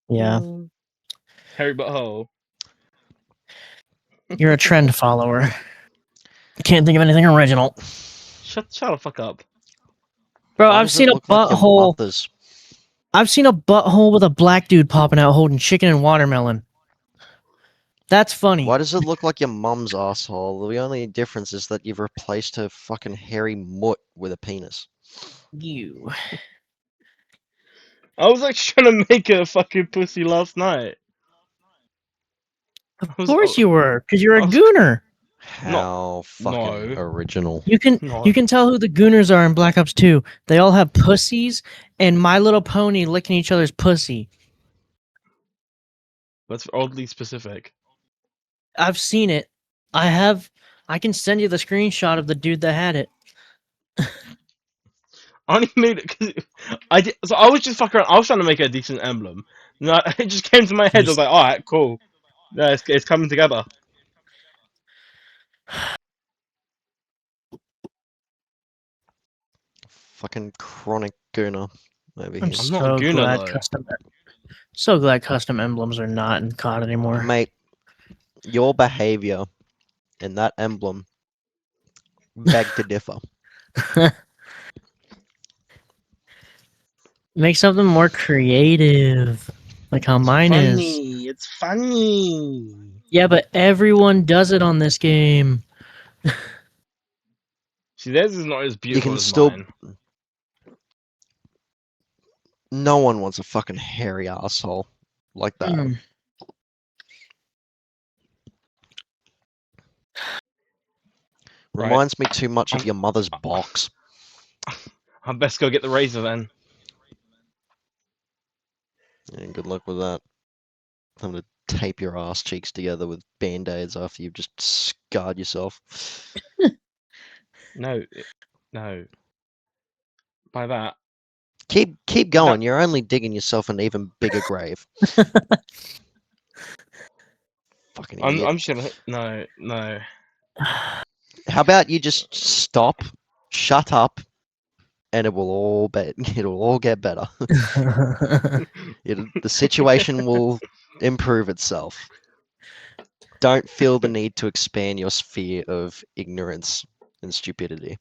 Yeah. Harry Butthole. You're a trend follower. Can't think of anything original. Shut the fuck up. Bro, Why I've does seen it a look like your butthole. mother's? I've seen a butthole with a black dude popping out holding chicken and watermelon. That's funny. Why does it look like your mum's asshole? The only difference is that you've replaced her fucking hairy mutt with a penis. You. I was like trying to make a fucking pussy last night. Of course you were, because you're a gooner. How fucking no. original. You can tell who the gooners are in Black Ops 2. They all have pussies and My Little Pony licking each other's pussy. That's oddly specific. I've seen it. I can send you the screenshot of the dude that had it. I only made it because so I was just fucking around. I was trying to make a decent emblem. No, it just came to my head. I was like, all right, cool. Yeah, it's coming together. Fucking chronic gooner over I'm here. I'm not a gooner, glad though. so glad custom emblems are not in COD anymore. Mate, your behavior in that emblem beg to differ. Make something more creative, like how mine is. It's funny. Yeah, but everyone does it on this game. See, theirs is not as beautiful as still. mine. No one wants a fucking hairy asshole like that. Right. Reminds me too much of your mother's box. I best go get the razor then. Yeah, good luck with that. I'm gonna tape your ass cheeks together with band-aids after you've just scarred yourself. No. By that. Keep going. You're only digging yourself an even bigger grave. Fucking idiot. I'm just gonna no. How about you just stop, shut up, and it'll all get better. The situation will improve itself. Don't feel the need to expand your sphere of ignorance and stupidity.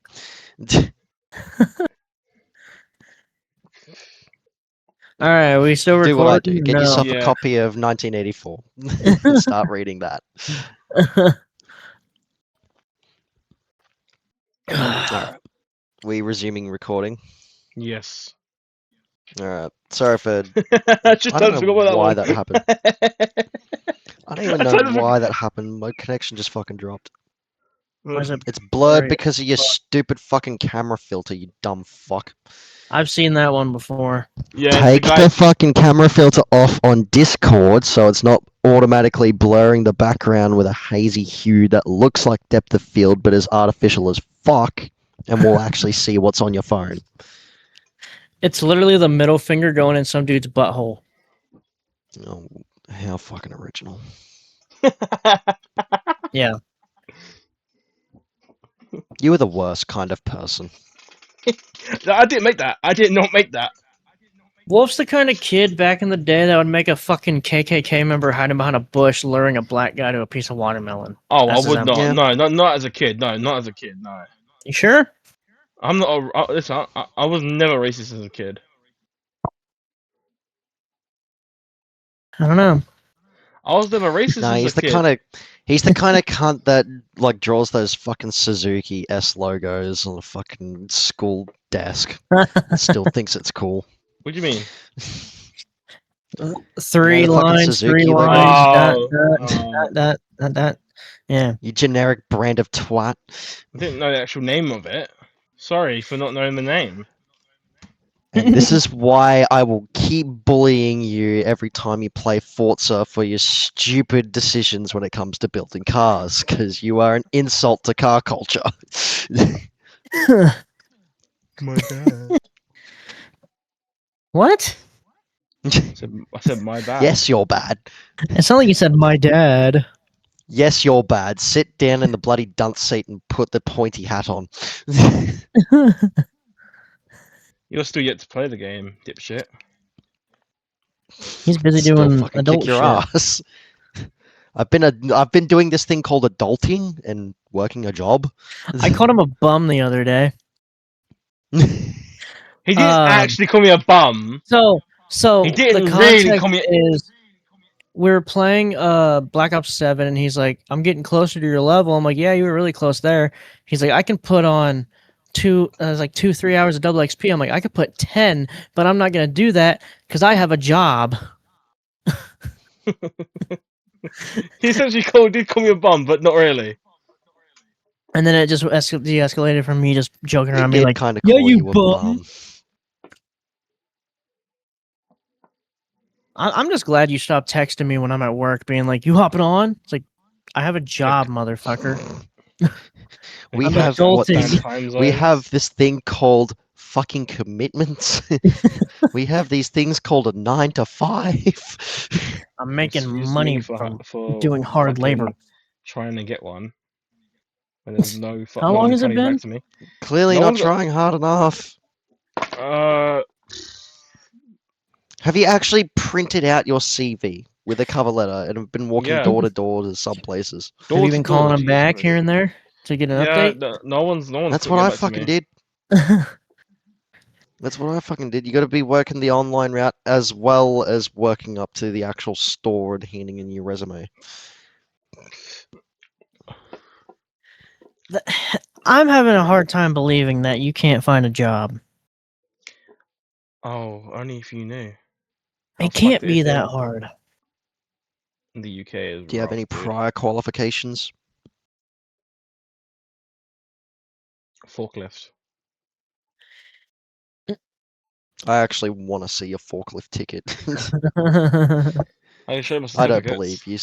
All right, we still recording? Do what I do. Get yourself Yeah. a copy of 1984. Start reading that. Alright. We resuming recording? Yes. Alright. Sorry for... I don't know why that happened. I don't even know why that happened. My connection just fucking dropped. Was it? It's blurred because of your stupid fucking camera filter, you dumb fuck. I've seen that one before. Yeah, Take the fucking camera filter off on Discord so it's not automatically blurring the background with a hazy hue that looks like depth of field but is artificial as fuck, and we'll actually see what's on your phone. It's literally the middle finger going in some dude's butthole. Oh, how fucking original. Yeah. You were the worst kind of person. No, I didn't make that. I did not make that. Wolf's the kind of kid back in the day that would make a fucking KKK member hiding behind a bush luring a black guy to a piece of watermelon. Oh, That's I would not. Yeah. No, not as a kid. No, not as a kid. No. You sure? I'm not. Listen, I was never racist as a kid. I don't know. I was never racist Nah, as he's a the kid. he's the kind of cunt that like draws those fucking Suzuki S logos on a fucking school desk and still thinks it's cool. What do you mean? Three the fucking lines, Suzuki three logo. lines, that. Yeah. You generic brand of twat. I didn't know the actual name of it. Sorry for not knowing the name. And this is why I will keep bullying you every time you play Forza for your stupid decisions when it comes to building cars, because you are an insult to car culture. My bad. What? I said my bad. Yes, you're bad. It sounded like you said my dad. Yes, you're bad. Sit down in the bloody dunce seat and put the pointy hat on. You're still yet to play the game, dipshit. He's busy Still doing fucking adult kick your shit. ass. I've been doing this thing called adulting and working a job. I called him a bum the other day. He didn't actually call me a bum. So He the didn't really context call me. is we're playing Black Ops 7, and he's like, I'm getting closer to your level. I'm like, yeah, you were really close there. He's like, I can put on 2-3 hours of double XP. I'm like, I could put 10, but I'm not gonna do that because I have a job. He essentially did call me a bum, but not really. And then it just de-escalated from me just joking He around, being did like, kind of yeah, call you you a bum. bum. I'm just glad you stopped texting me when I'm at work, being like, you hopping on? It's like, I have a job, motherfucker. We I'm have adulting. we have this thing called fucking commitments. We have these things called a 9 to 5. I'm making Excuse money me from for doing hard labor. fucking trying to get one. And there's no How no long one has it coming back been? to me. Clearly No not one's got- trying hard enough. Uh, Have you actually printed out your CV with a cover letter and have been walking Yeah. door to door to some places? Have you door been to door, calling him Jesus back Christ. here and there to get an Yeah, update? no one's That's got what get I back to fucking me. did. That's what I fucking did. You got to be working the online route as well as working up to the actual store and handing in your resume. I'm having a hard time believing that you can't find a job. Oh, only if you knew. How It can't fucked it be is that here hard. in the UK is Do you have rough, any dude. prior qualifications? Forklift. I actually want to see a forklift ticket. I can show my I don't certificates. believe you.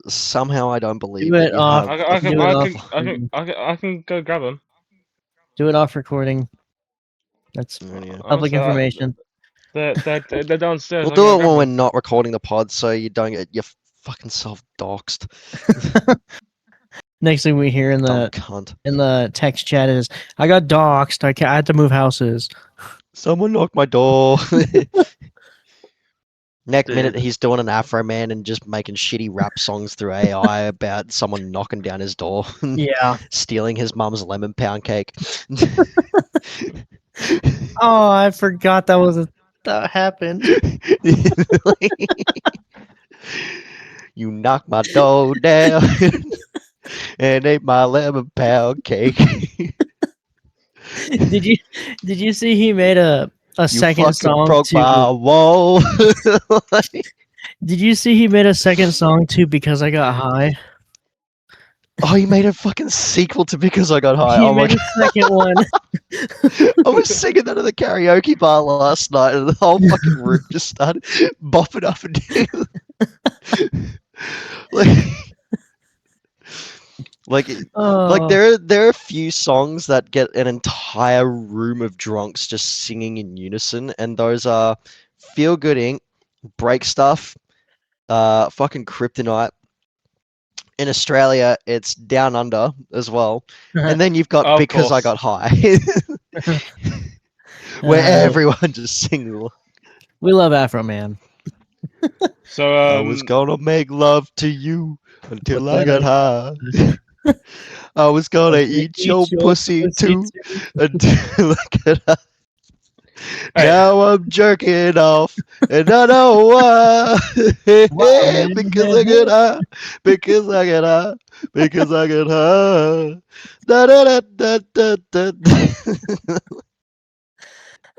Somehow I don't believe Do that it you off. have. I can go grab them. Do it off recording. That's Yeah. public information. They're downstairs. We'll I can do go it grab when we're them. not recording the pod, so you don't get your fucking self doxed. Next thing we hear in Dumb the cunt. text chat is, I got doxxed. I had to move houses. Someone knocked my door. Next Dude. minute, he's doing an Afro Man and just making shitty rap songs through AI about someone knocking down his door, Yeah. stealing his mum's lemon pound cake. Oh, I forgot that happened. You knocked my door down and ate my lemon pound cake. Did you see he made a You second fucking song broke to my wall. Did you see he made a second song to Because I Got High? Oh, you made a fucking sequel to Because I Got High. He Oh my made a second one. I was singing that at the karaoke bar last night, and the whole fucking room just started bopping up and down. like there are a few songs that get an entire room of drunks just singing in unison, and those are Feel Good Inc., Break Stuff, fucking Kryptonite. In Australia, it's Down Under as well, and then you've got Of Because I course. Got High. Where everyone just sings. We love Afro Man. So I was gonna make love to you until I got high. I was gonna eat your pussy too until I got high. Hey. Now I'm jerking off, and I know why. Because I get high, because I get high, because I get high. Da, da, da, da, da, da.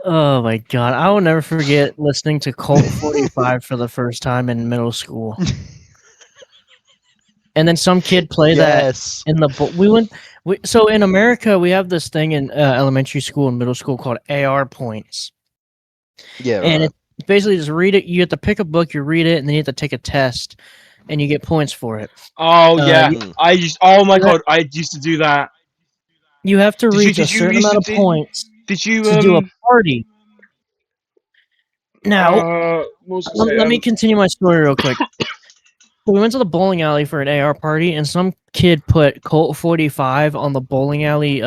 Oh my god, I will never forget listening to Colt 45 for the first time in middle school. And then some kid played Yes. that in the so in America we have this thing in elementary school and middle school called AR points. Yeah, And right. it's basically just read it. You have to pick a book, you read it, and then you have to take a test, and you get points for it. Oh yeah, you- oh my god, I used to do that. You have to reach a Did you certain used amount to of points Did you to do a party. Now, what was I gonna say? let me continue my story real quick. So we went to the bowling alley for an AR party, and some kid put Colt 45 on the bowling alley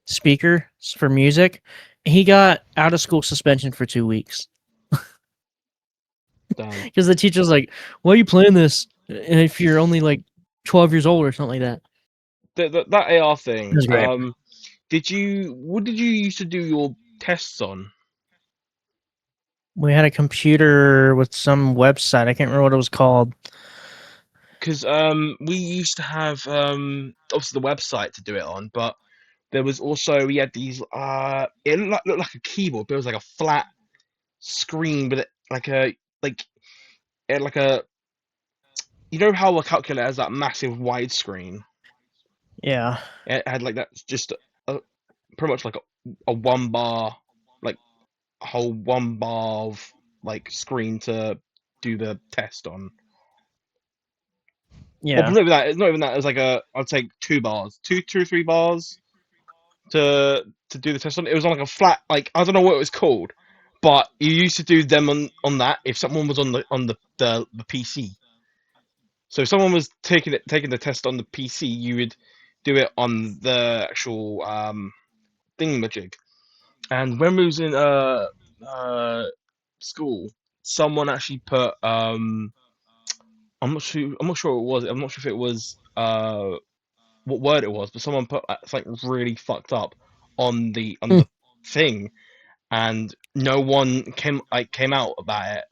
speaker for music. He got out of school suspension for 2 weeks. Done. Because the teacher's like, "Why are you playing this? If you're only like 12 years old or something like that." That AR It thing. was great. What did you used to do your tests on? We had a computer with some website. I can't remember what it was called. Because we used to have obviously the website to do it on, but there was also we had these it looked like a keyboard, but it was like a flat screen, but it like a you know how a calculator has that massive widescreen. Yeah. It had like that just pretty much like a one bar like a whole one bar of like screen to do the test on. Well, Yeah. not even that. It's not even that. It was like I'd say 2 bars, two or 3 bars to do the test on. It was on like a flat, like I don't know what it was called, but you used to do them on that if someone was on the PC. So if someone was taking the test on the PC, you would do it on the actual thingamajig. And when we was in school, someone actually put I'm not sure it was. I'm not sure if it was what word it was, but someone put something really fucked up on Hmm. the thing, and no one came out about it.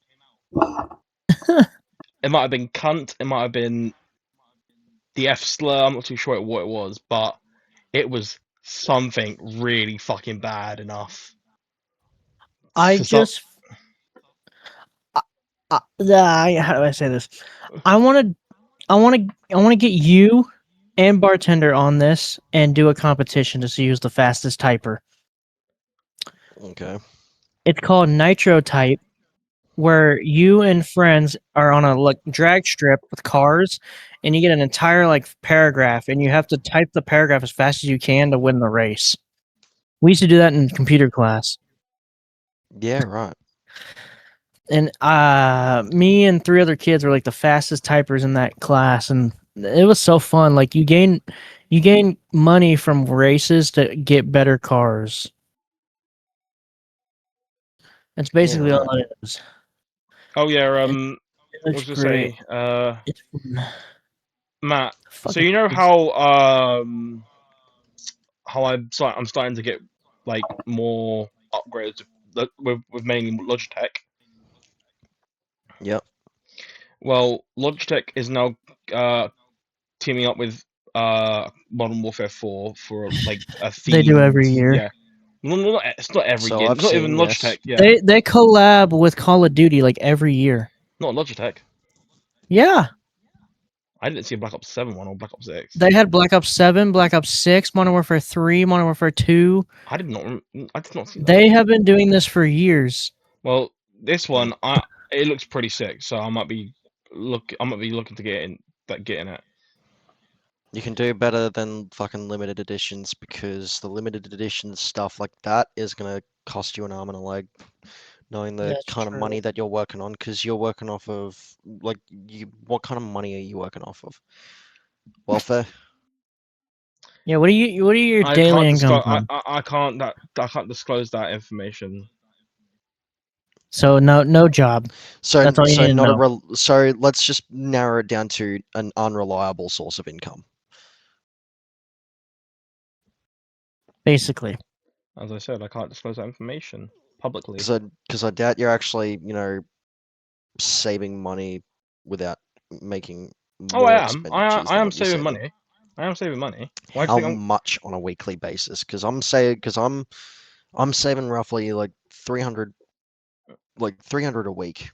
It might have been cunt. It might have been the F slur. I'm not too sure what it was, but it was something really fucking bad enough I for some. just. How do I say this? I want to. I want to get you and Bartender on this and do a competition to see who's the fastest typer. Okay. It's called Nitro Type, where you and friends are on a like drag strip with cars, and you get an entire like paragraph, and you have to type the paragraph as fast as you can to win the race. We used to do that in computer class, Yeah, right. and me and 3 other kids were like the fastest typers in that class, and it was so fun. Like you gain money from races to get better cars. That's Yeah, basically right. all it is. Oh yeah. It What looks was I gonna great. say? It's fun. Matt. So Fucking you know kids. how I'm starting to get like more upgrades with mainly Logitech. Yep. Well, Logitech is now uh, teaming up with Modern Warfare 4 for like a They do themed, every year. yeah. No, no, it's not every So year. I've It's not even seen, yes. Logitech. Yeah, They collab with Call of Duty like every year. not Logitech. Yeah. I didn't see a Black Ops 7 one or Black Ops 6. They had Black Ops 7, Black Ops 6, Modern Warfare 3, Modern Warfare 2. I did not see that. They have been doing this for years. Well, this Hmm. one, it looks pretty sick. So I might be looking to getting it. You can do better than fucking limited editions because the limited edition stuff like that is gonna cost you an arm and a leg, knowing the That's kind of true. money that you're working on, because you're working off of like what kind of money are you working off of? Welfare? Yeah, what are your I daily can't disclose. incomes on? I can't disclose that information. So no job. So That's all you so need to not a know. rel so let's just narrow it down to an unreliable source of income. Basically. As I said, I can't disclose that information publicly. Because I doubt you're actually, saving money without making Oh, more I am. expenditures I than am what you're saving saving. money. I am saving money. Why do How you think much on a weekly basis? Because I'm saving roughly like 300 a week,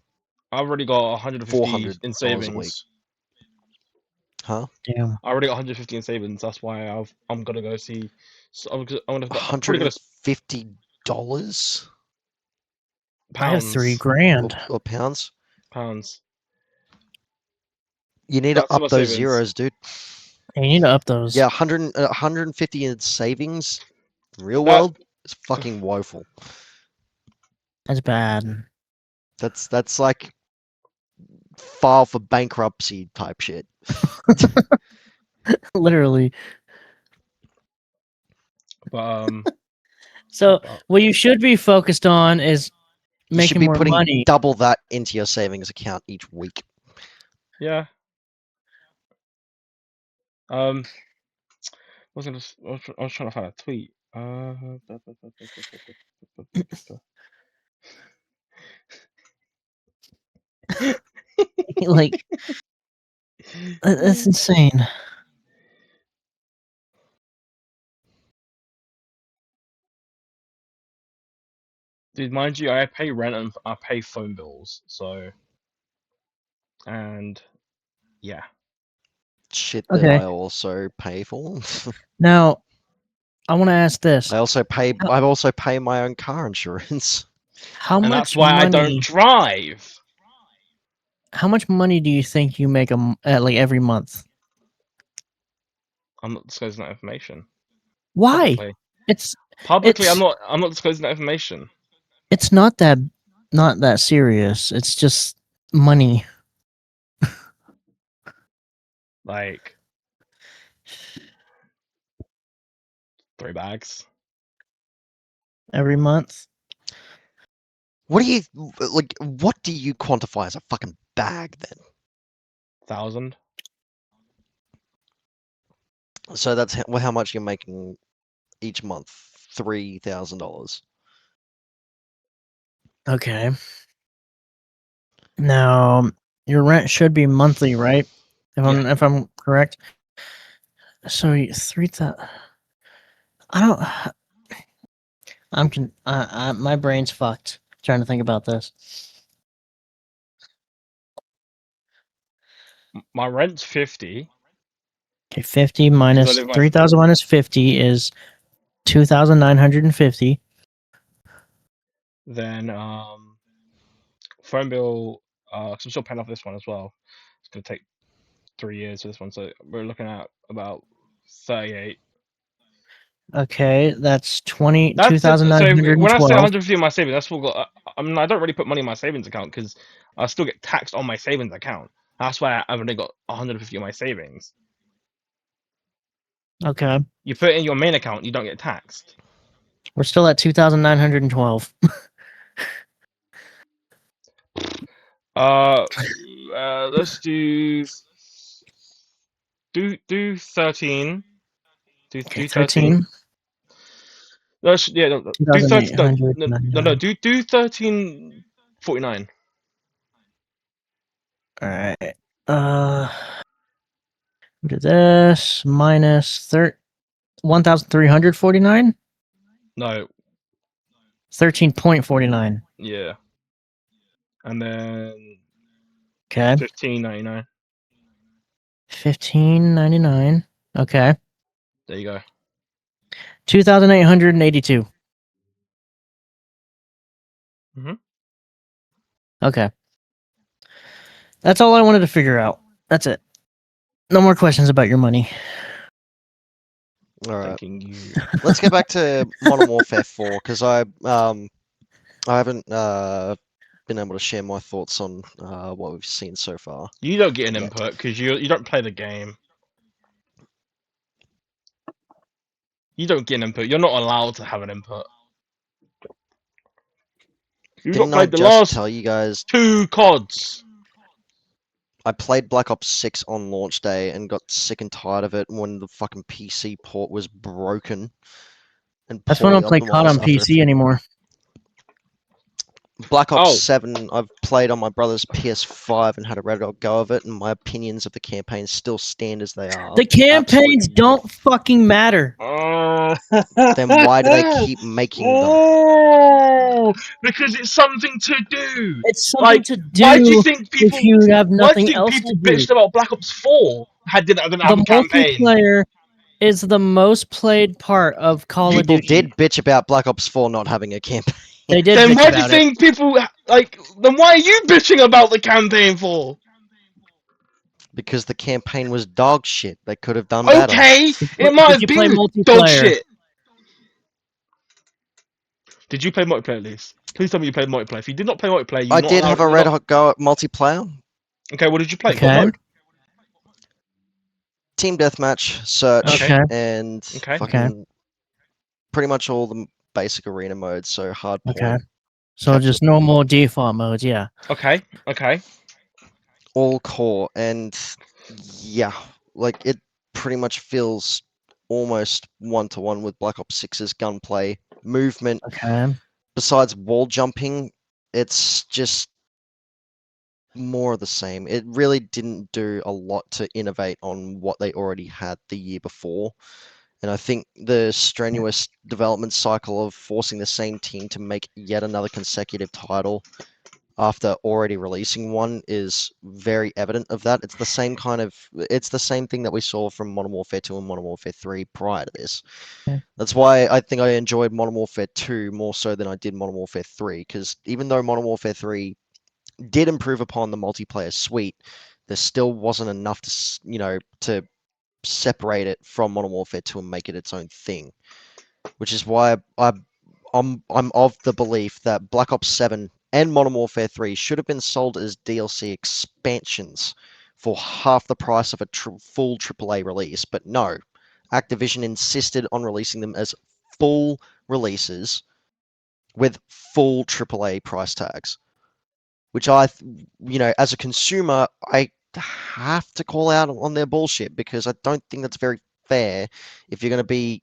I've already got 150 in $400 a week. savings? Huh? Damn. I already got 150 in savings. That's why I'm gonna go see. So I'm probably gonna $150 I have 3 pounds, grand. or pounds? pounds. You need to That's my up those savings. zeros, dude. You need to up those. Yeah, 150 in savings, real That world, is fucking woeful. That's bad. That's like file for bankruptcy type shit. Literally. but So but what you should be focused on is You should making be more putting money. double that into your savings account each week. Yeah. I was trying to find a tweet. Like that's insane. Dude, mind you, I pay rent and I pay phone bills, so, and yeah. Shit that Okay. I also pay for. Now, I want to ask this: I also pay my own car insurance. How And that's much why I don't money? drive. How much money do you think you make like every month? I'm not disclosing that information Why? publicly. It's Publicly, it's I'm not disclosing that information. it's not that serious. It's just money Like 3 bags, every month. What do you like? What do you quantify as a fucking bag then? 1,000. So that's how much you're making each month. $3,000. Okay. Now, your rent should be monthly, right? If I'm correct. So 3,000. I don't. My brain's fucked trying to think about this. My rent's 50. Okay, 50 minus live my- 3,000 minus 50 is 2,950. Then phone bill. 'Cause I'm still paying off this one as well. It's gonna take 3 years for this one, so we're looking at about 38. Okay, that's So when I say 22,912. 150 in my savings, that's what got. I mean, I don't really put money in my savings account because I still get taxed on my savings account. That's why I've only got 150 in my savings. Okay, You put it in your main account, you don't get taxed. we're still at 2,912. Let's do 13. Do Okay, 13. 13. No, do 13. No. 2,899. Do 13.49. All right. Do this minus 1,349. No, 13.49. yeah, and then Okay. 15.99. 15.99. Okay. There you go. 2,882. Mhm. Okay. That's all I wanted to figure out. That's it. No more questions about your money. All right. Thanking you. Let's get back to Modern Warfare 4 because I haven't been able to share my thoughts on what we've seen so far. You don't get an Yet. input because you don't play the game. You don't get an input. You're not allowed to have an input. You've not Didn't I played the just last tell you guys 2 CODs. I played Black Ops 6 on launch day and got sick and tired of it when the fucking PC port was broken and That's why I poorly don't play COD on optimized after PC anymore. Black Ops Oh. 7, I've played on my brother's PS5 and had a red go of it, and my opinions of the campaign still stand as they are. The campaigns Absolute- don't fucking matter. Then why do they keep making them? Oh, because it's something to do. It's something Like, to why do you do think if people? you have Why do you nothing think else to people do. bitched about Black Ops 4? Didn't have The a campaign. multiplayer is the most played part of Call of People Duty. did bitch about Black Ops 4 not having a campaign. They did Then bitch why do you about it. think people like? Then why are you bitching about the campaign for? Because the campaign was dog shit. They could have done better. Okay, it might Did have you play been dog multiplayer? shit. Did you play multiplayer, at least? Please tell me you played multiplayer. If you did not play multiplayer, you're I not did allowed. have a red hot go at multiplayer. Okay, what did you play? What Okay. mode? Team deathmatch, search, Okay. and Okay. fucking pretty much all the basic arena modes. So hardpoint, Okay. So Capture. just normal default modes, yeah. Okay. All core, and yeah, like it pretty much feels almost one-to-one with Black Ops 6's gunplay. Movement, Okay. besides wall jumping, it's just more of the same. It really didn't do a lot to innovate on what they already had the year before. And I think the strenuous development cycle of forcing the same team to make yet another consecutive title after already releasing one is very evident of that. It's the same thing that we saw from Modern Warfare 2 and Modern Warfare 3 prior to this. Yeah. That's why I think I enjoyed Modern Warfare 2 more so than I did Modern Warfare 3, because even though Modern Warfare 3 did improve upon the multiplayer suite, there still wasn't enough to separate it from Modern Warfare 2 and make it its own thing. Which is why I'm of the belief that Black Ops 7 and Modern Warfare 3 should have been sold as DLC expansions for half the price of a full AAA release, but no. Activision insisted on releasing them as full releases with full AAA price tags, which as a consumer, I have to call out on their bullshit, because I don't think that's very fair if you're going to be,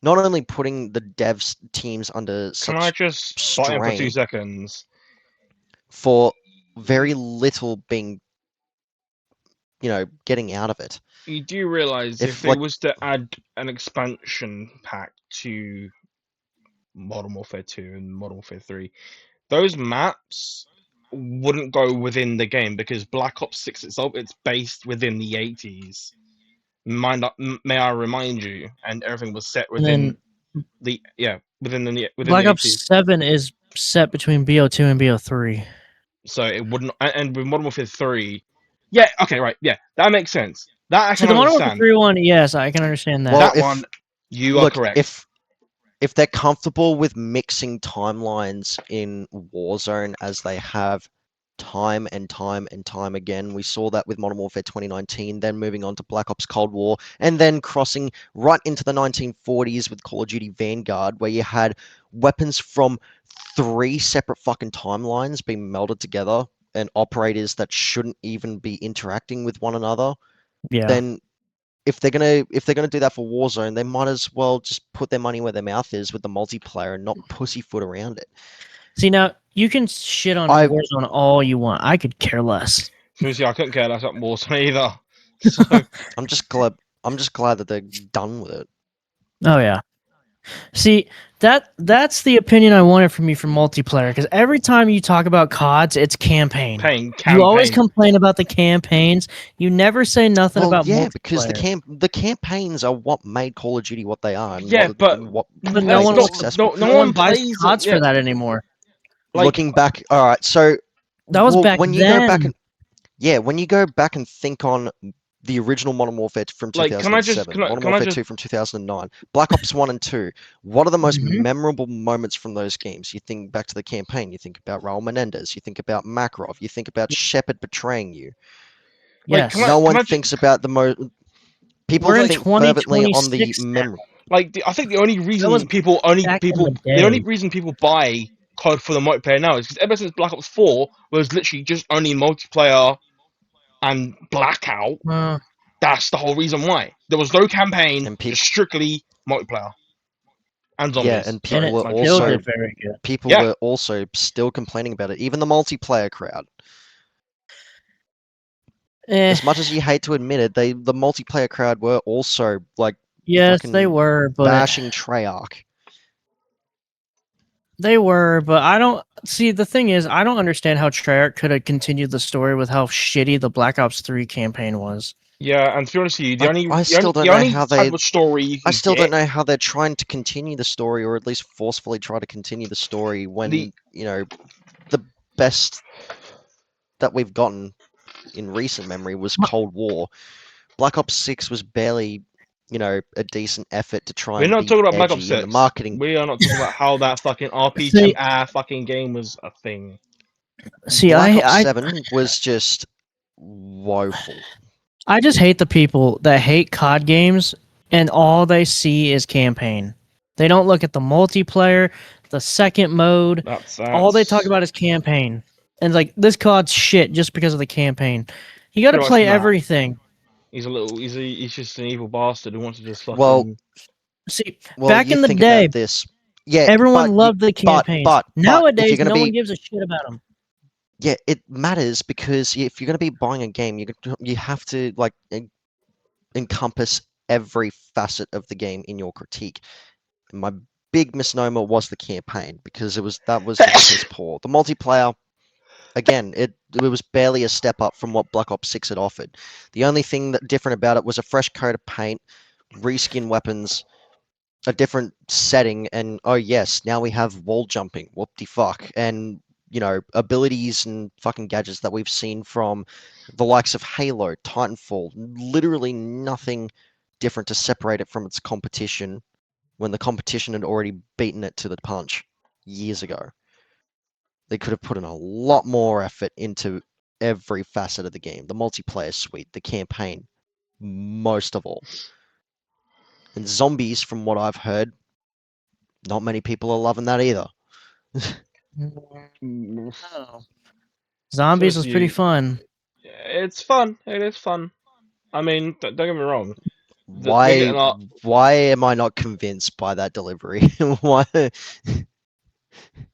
not only putting the devs teams under Can I such just butt in for 2 strain seconds? for very little being, getting out of it. You do realize if If they like, was to add an expansion pack to Modern Warfare 2 and Modern Warfare 3, those maps wouldn't go within the game because Black Ops 6 itself, it's based within the 80s. May I remind you, and everything was set And within then within the Black 80s. Ops 7 is set between BO2 and BO3. So it wouldn't, and with Modern Warfare 3, yeah, okay, right, yeah, that makes sense. That I So can the Modern Warfare understand. 3 one, yes, I can understand that. well, That one, you are look, correct. if they're comfortable with mixing timelines in Warzone as they have time and time and time again. We saw that with Modern Warfare 2019, then moving on to Black Ops Cold War, and then crossing right into the 1940s with Call of Duty Vanguard, where you had weapons from 3 separate fucking timelines being melded together and operators that shouldn't even be interacting with one another. Yeah. Then if they're gonna do that for Warzone, they might as well just put their money where their mouth is with the multiplayer and not pussyfoot around it. See, now, you can shit on Warzone all you want. I could care less. Seriously, I couldn't care less about Warzone either. So I'm just glad that they're done with it. Oh, yeah. See, that's the opinion I wanted from you for multiplayer, because every time you talk about CODs, it's campaign. You always complain about the campaigns. You never say nothing about multiplayer. Because the campaigns are what made Call of Duty what they are. And yeah, but no one buys plays CODs for that anymore. Like, looking back, all right, so that was back when you then. go back and when you go back and think on the original Modern Warfare from 2007, Modern Warfare 2 from 2009, Black Ops 1 and 2, what are the most memorable moments from those games? You think back to the campaign, you think about Raul Menendez, you think about Makarov, you think about Shepard betraying you. Yes. No one thinks about the most... People think fervently on the memory. Like, I think the only reason people buy COD for the multiplayer now is because ever since Black Ops 4 was literally just only multiplayer and Blackout, that's the whole reason why. There was no campaign, just strictly multiplayer and zombies. Yeah, and people were also still complaining about it. Even the multiplayer crowd. As much as you hate to admit it, the multiplayer crowd were also like they were, but bashing Treyarch. They were, but I don't see. The thing is, I don't understand how Treyarch could have continued the story with how shitty the Black Ops 3 campaign was. Yeah, and to be honest with you, I still don't know how they're trying to continue the story, or at least forcefully try to continue the story when the best that we've gotten in recent memory was Cold War. Black Ops 6 was barely, a decent effort to try and be talking about Black Ops edgy 6. in the marketing. We are not talking about how that fucking RPG fucking game was a thing. See, Black Ops 7 was just woeful. I just hate the people that hate COD games and all they see is campaign. They don't look at the multiplayer. the second mode. That's All they talk about is campaign, and like this COD's shit just because of the campaign. You got to Pretty much play nah. everything. He's just an evil bastard who wants to just fucking. Well, See, well, back you in the think day, about this. Yeah, everyone but loved the campaigns. but if you're Nowadays, gonna no be one gives a shit about them. yeah, it matters because if you're going to be buying a game, you have to like encompass every facet of the game in your critique. My big misnomer was the campaign because that was just piss poor. The multiplayer, again, it was barely a step up from what Black Ops 6 had offered. The only thing that different about it was a fresh coat of paint, reskin weapons, a different setting, and oh yes, now we have wall jumping. Whoop-de-fuck. And abilities and fucking gadgets that we've seen from the likes of Halo, Titanfall. Literally nothing different to separate it from its competition when the competition had already beaten it to the punch years ago. They could have put in a lot more effort into every facet of the game. The multiplayer suite, the campaign, most of all. And zombies, from what I've heard, not many people are loving that either. Oh. Zombies was pretty fun. It's fun. It is fun. I mean, don't get me wrong. They're Why getting up. why am I not convinced by that delivery? Why?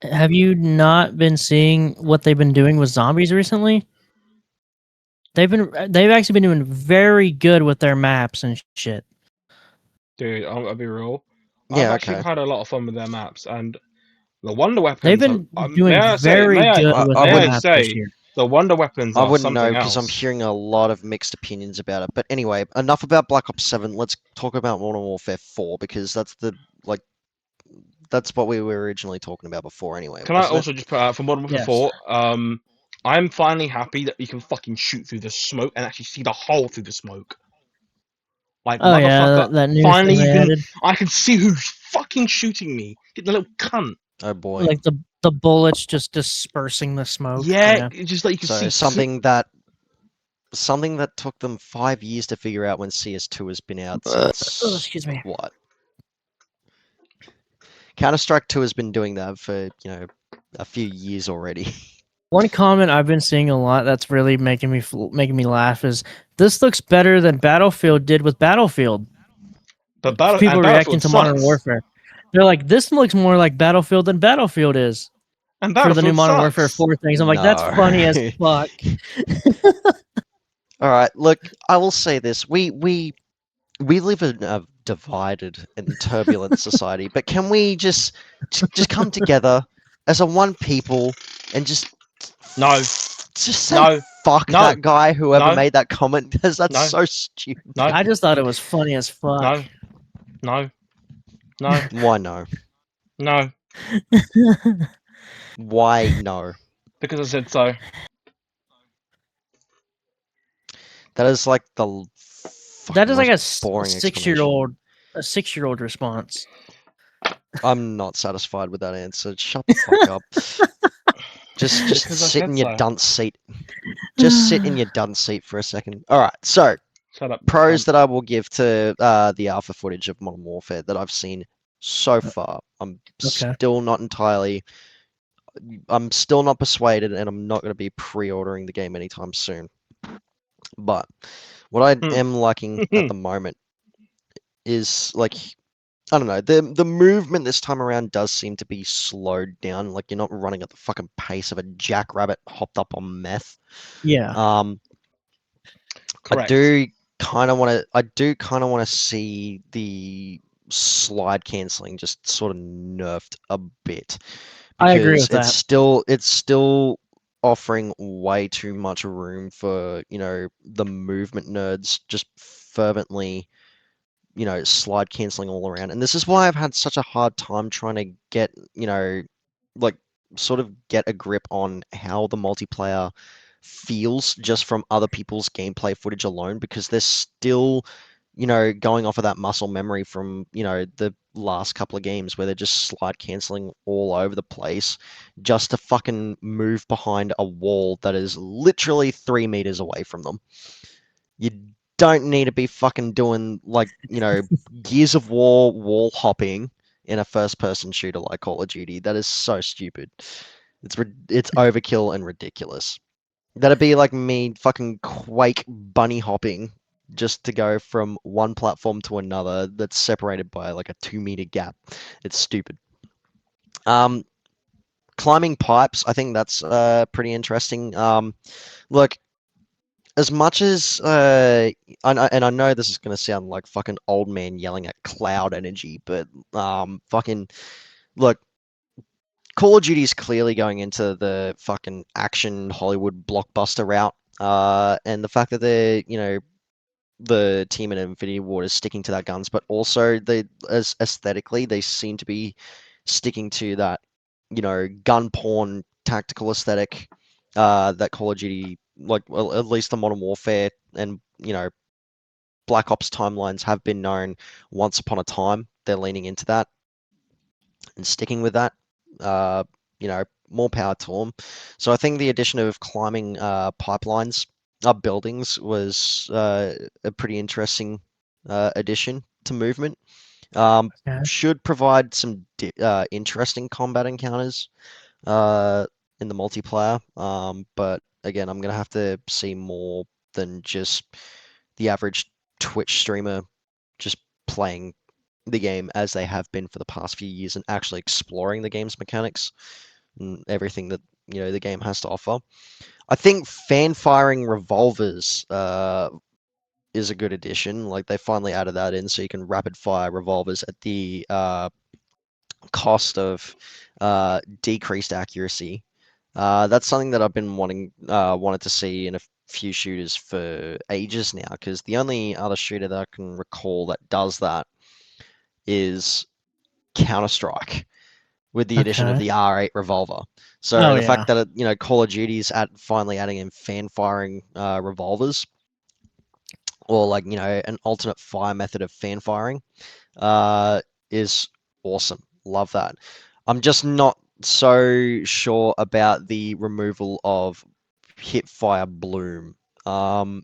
Have you not been seeing what they've been doing with zombies recently? They've actually been doing very good with their maps and shit. Dude, I'll be real. I've Yeah, actually okay. had a lot of fun with their maps, and the wonder They've weapons. been May doing I say? very good with I their May I wouldn't maps this say? year. The wonder weapons I are wouldn't know something because I'm else. hearing a lot of mixed opinions about it. But anyway, enough about Black Ops 7. Let's talk about Modern Warfare 4 because that's what we were originally talking about before anyway, Can I wasn't it? also just put out for Modern Warfare Yes. 4? I'm finally happy that you can fucking shoot through the smoke and actually see the hole through the smoke. Like, Oh yeah, motherfucker, that new finally thing they added. I can see who's fucking shooting me. Get the little cunt. Oh boy. Like the bullets just dispersing the smoke. Yeah, Yeah. it's just like you can So see. something that took them 5 years to figure out when CS2 has been out Oh, since excuse me. what? Counter-Strike 2 has been doing that for, a few years already. One comment I've been seeing a lot that's really making me laugh is this looks better than Battlefield did with Battlefield. But People reacting Battlefield to Modern sucks. Warfare. They're like, this looks more like Battlefield than Battlefield is And for the new Battlefield Modern sucks. Warfare 4 things. I'm like, that's No. funny as fuck. All right, look, I will say this: we live in a divided and turbulent society, but can we just come together as a one people and just No. say No. fuck No. that guy whoever No. made that comment because that's No. so stupid. No. I just thought it was funny as fuck. No. No. No. Why no? No. Why no? Because I said so. That is like the That is like a most boring explanation. 6-year-old response. I'm not satisfied with that answer. Shut the fuck up. Just Because I sit said in your so. dunce seat. Just sit in your dunce seat for a second. All right. So Shut up. pros that I will give to the alpha footage of Modern Warfare that I've seen so far. I'm Okay. still not entirely. I'm still not persuaded, and I'm not going to be pre-ordering the game anytime soon. But what I am liking at the moment is like, I don't know, the movement this time around does seem to be slowed down. Like you're not running at the fucking pace of a jackrabbit hopped up on meth. Yeah. Correct. I do kind of want to see the slide canceling just sort of nerfed a bit I agree because with that. it's still offering way too much room for, the movement nerds just fervently, slide canceling all around. And this is why I've had such a hard time trying to get, like sort of get a grip on how the multiplayer feels just from other people's gameplay footage alone, because they're still, going off of that muscle memory from, the last couple of games where they're just slide canceling all over the place just to fucking move behind a wall that is literally 3 meters away from them. You don't need to be fucking doing like, Gears of War wall hopping in a first-person shooter like Call of Duty. That is so stupid. It's overkill and ridiculous. That'd be like me fucking Quake bunny hopping just to go from one platform to another that's separated by like a 2 meter gap. It's stupid. Climbing pipes, I think that's pretty interesting. Look, as much as I know this is gonna sound like fucking old man yelling at cloud energy, but fucking look, Call of Duty is clearly going into the fucking action Hollywood blockbuster route. And the fact that they're, the team in Infinity Ward is sticking to that guns, but also as aesthetically, they seem to be sticking to that, gun porn tactical aesthetic, that Call of Duty, like, well, at least the Modern Warfare and, Black Ops timelines have been known once upon a time. They're leaning into that and sticking with that. Uh, More power to them. So I think the addition of climbing pipelines up buildings was a pretty interesting addition to movement. Yeah. Should provide some interesting combat encounters in the multiplayer. But again, I'm gonna have to see more than just the average Twitch streamer just playing the game as they have been for the past few years and actually exploring the game's mechanics and everything that the game has to offer. I think fan firing revolvers is a good addition. Like they finally added that in, so you can rapid fire revolvers at the cost of decreased accuracy. That's something that I've been wanted to see in a few shooters for ages now, because the only other shooter that I can recall that does that is Counter-Strike, with the addition of Okay. the R8 revolver. So Oh the yeah. fact that Call of Duty's finally adding in fan firing revolvers, or like an alternate fire method of fan firing, is awesome. Love that. I'm just not so sure about the removal of hip fire bloom. Now,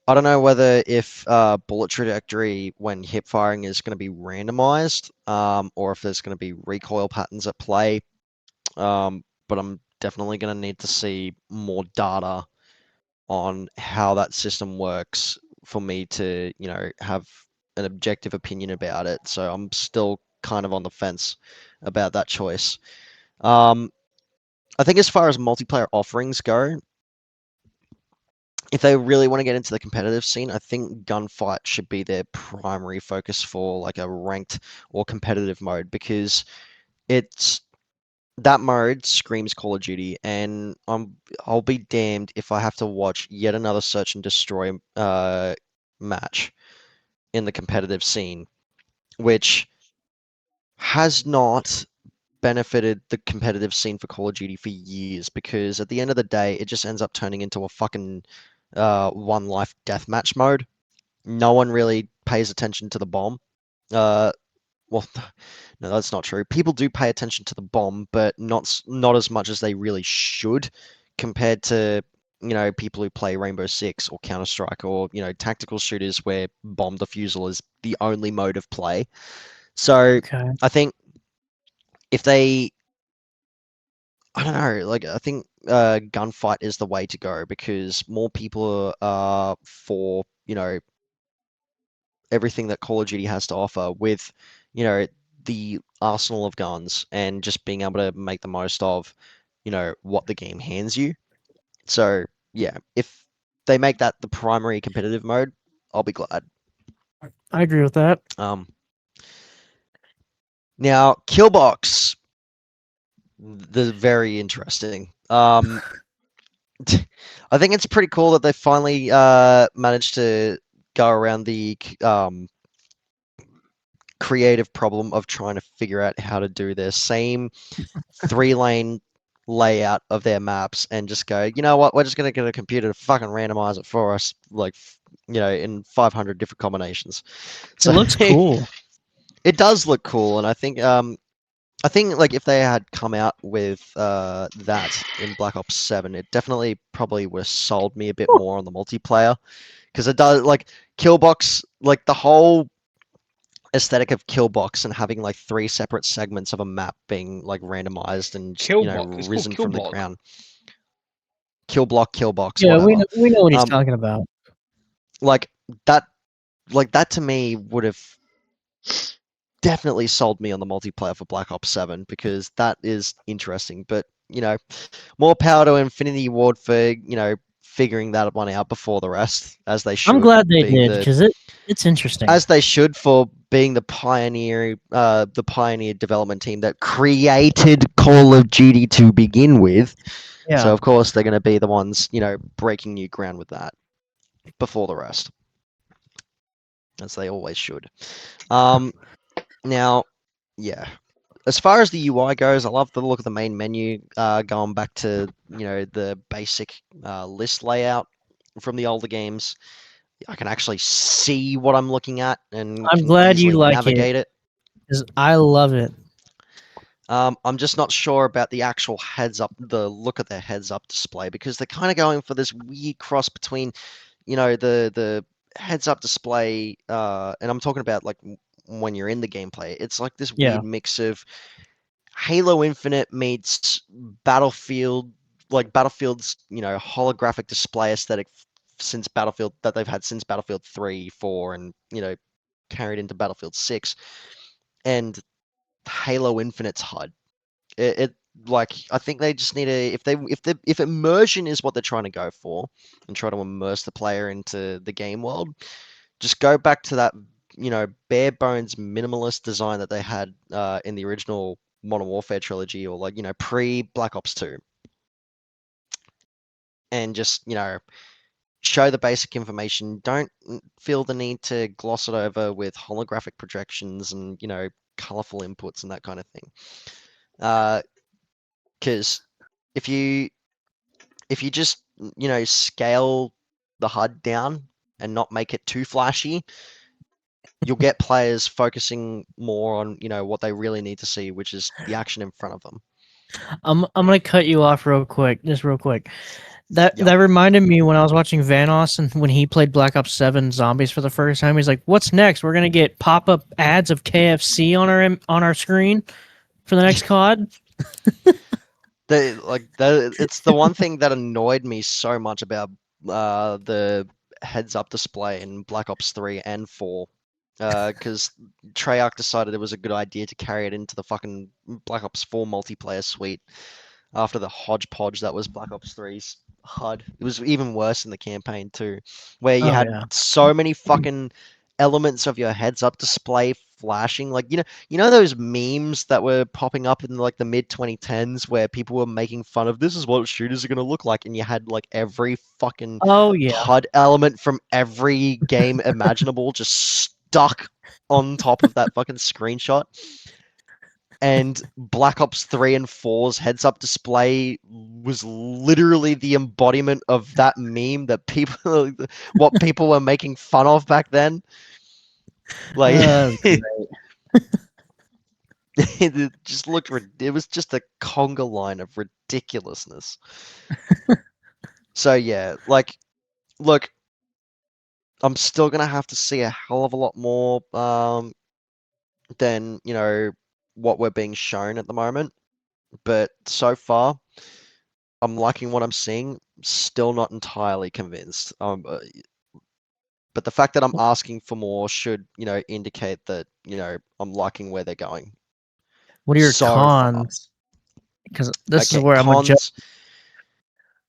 I don't know whether if bullet trajectory when hip firing is going to be randomized, or if there's going to be recoil patterns at play. But I'm definitely going to need to see more data on how that system works for me to, have an objective opinion about it. So I'm still kind of on the fence about that choice. I think as far as multiplayer offerings go, if they really want to get into the competitive scene, I think gunfight should be their primary focus for like a ranked or competitive mode, because it's that mode screams Call of Duty, and I'll be damned if I have to watch yet another search and destroy match in the competitive scene, which has not benefited the competitive scene for Call of Duty for years, because at the end of the day, it just ends up turning into a fucking one life deathmatch mode. No one really pays attention to the bomb. Uh, well, no, that's not true. People do pay attention to the bomb, but not as much as they really should, compared to people who play Rainbow Six or Counter Strike, or tactical shooters where bomb defusal is the only mode of play. So Okay. I think if they, I don't know, like I think gunfight is the way to go, because more people are for everything that Call of Duty has to offer, with the arsenal of guns and just being able to make the most of what the game hands you. So yeah, if they make that the primary competitive mode, I'll be glad. I agree with that. Now Killbox, they're very interesting. I think it's pretty cool that they finally managed to go around the creative problem of trying to figure out how to do their same 3-lane layout of their maps and just go, you know what, we're just going to get a computer to fucking randomize it for us, like, in 500 different combinations. It So looks cool. it does look cool, and I think like if they had come out with that in Black Ops 7, it definitely probably would have sold me a bit more on the multiplayer, because it does, like, Killbox, like the whole aesthetic of Killbox and having like 3 separate segments of a map being like randomized and just, Killblock. It's called risen from the Killblock. ground. Killbox, Yeah, whatever. we know what he's Um, talking about. like that, to me would have definitely sold me on the multiplayer for Black Ops 7 because that is interesting. But more power to Infinity Ward for figuring that one out before the rest, as they I'm should, glad they being did the because it's interesting. as they should for being the pioneer development team that created Call of Duty to begin with. Yeah. So of course they're going to be the ones breaking new ground with that before the rest, as they always should. Now, yeah. As far as the UI goes, I love the look of the main menu. Going back to the basic list layout from the older games, I can actually see what I'm looking at and I'm can glad you easily like it navigate it. because I love it. I'm just not sure about the actual the look of their heads up display because they're kind of going for this weird cross between, the heads up display, and I'm talking about like when you're in the gameplay. It's like this Yeah. weird mix of Halo Infinite meets Battlefield, like Battlefield's, holographic display aesthetic since Battlefield that they've had since Battlefield 3, 4, and carried into Battlefield 6, and Halo Infinite's HUD. It like I think they just need to if immersion is what they're trying to go for and try to immerse the player into the game world, just go back to that bare bones minimalist design that they had in the original Modern Warfare trilogy or like pre Black Ops 2, and just show the basic information. Don't feel the need to gloss it over with holographic projections and colorful inputs and that kind of thing. Because if you just scale the HUD down and not make it too flashy, you'll get players focusing more on what they really need to see, which is the action in front of them. I'm gonna cut you off just real quick. That Yep. reminded me when I was watching Vanoss and when he played Black Ops 7 Zombies for the first time. He's like, "What's next? We're gonna get pop-up ads of KFC on our screen for the next COD." It's the one thing that annoyed me so much about the heads-up display in Black Ops 3 and 4, because Treyarch decided it was a good idea to carry it into the fucking Black Ops 4 multiplayer suite after the hodgepodge that was Black Ops 3's HUD. It was even worse in the campaign too, where you Oh had yeah. so many fucking elements of your heads-up display flashing. Like those memes that were popping up in like the mid 2010s where people were making fun of this is what shooters are gonna look like, and you had like every fucking Oh yeah. HUD element from every game imaginable just stuck on top of that fucking screenshot. And Black Ops 3 and 4's heads up display was literally the embodiment of that meme that people what people were making fun of back then. Like Great. it just looked it was just a conga line of ridiculousness. So yeah, like look, I'm still gonna have to see a hell of a lot more than what we're being shown at the moment. But so far, I'm liking what I'm seeing. Still not entirely convinced. But the fact that I'm asking for more should indicate that I'm liking where they're going What are your so far. cons? Because this is Okay, where I'm gonna jump. cons.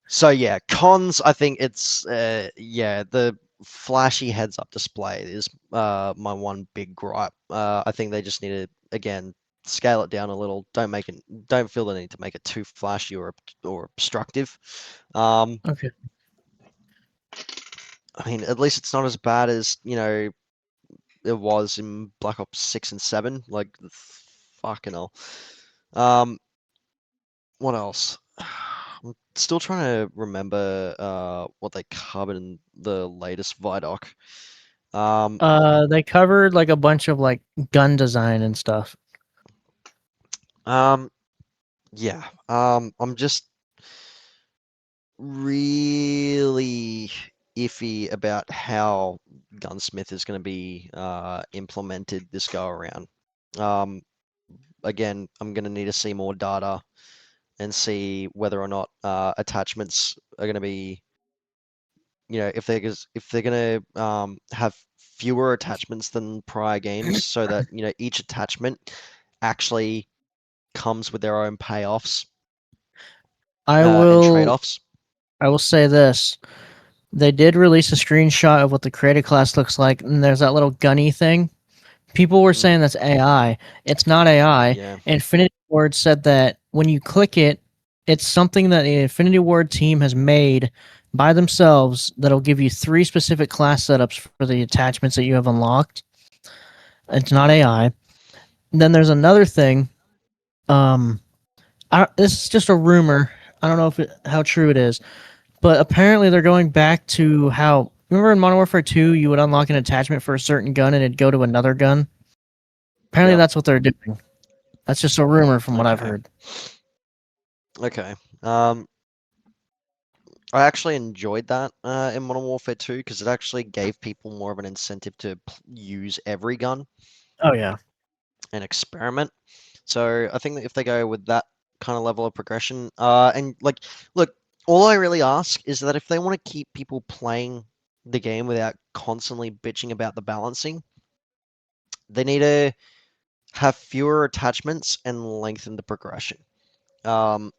So yeah, cons. I think it's the flashy heads-up display is my one big gripe. I think they just need to again scale it down a little. Don't feel the need to make it too flashy or obstructive. Okay. I mean, at least it's not as bad as it was in Black Ops 6 and 7. Like fucking hell. What else? I'm still trying to remember what they covered in the latest Vidoc. They covered like a bunch of like gun design and stuff. Yeah. I'm just really iffy about how Gunsmith is going to be implemented this go around. Again, I'm going to need to see more data and see whether or not attachments are going to be, if they're going to have fewer attachments than prior games, so that each attachment actually comes with their own payoffs I and will trade-offs. I will say this. They did release a screenshot of what the created class looks like, and there's that little gunny thing. People were saying that's AI. It's not AI. Yeah. Infinity Ward said that when you click it, it's something that the Infinity Ward team has made by themselves that'll give you 3 specific class setups for the attachments that you have unlocked. It's not AI. And then there's another thing. This is just a rumor. I don't know how true it is, but apparently they're going back to how. Remember in Modern Warfare 2, you would unlock an attachment for a certain gun and it'd go to another gun? Apparently that's what they're doing. That's just a rumor from what I've heard. Okay. I actually enjoyed that in Modern Warfare 2 because it actually gave people more of an incentive to use every gun. Oh, yeah. And experiment. So I think that if they go with that kind of level of progression, and look, all I really ask is that if they want to keep people playing the game without constantly bitching about the balancing, they need to have fewer attachments and lengthen the progression. If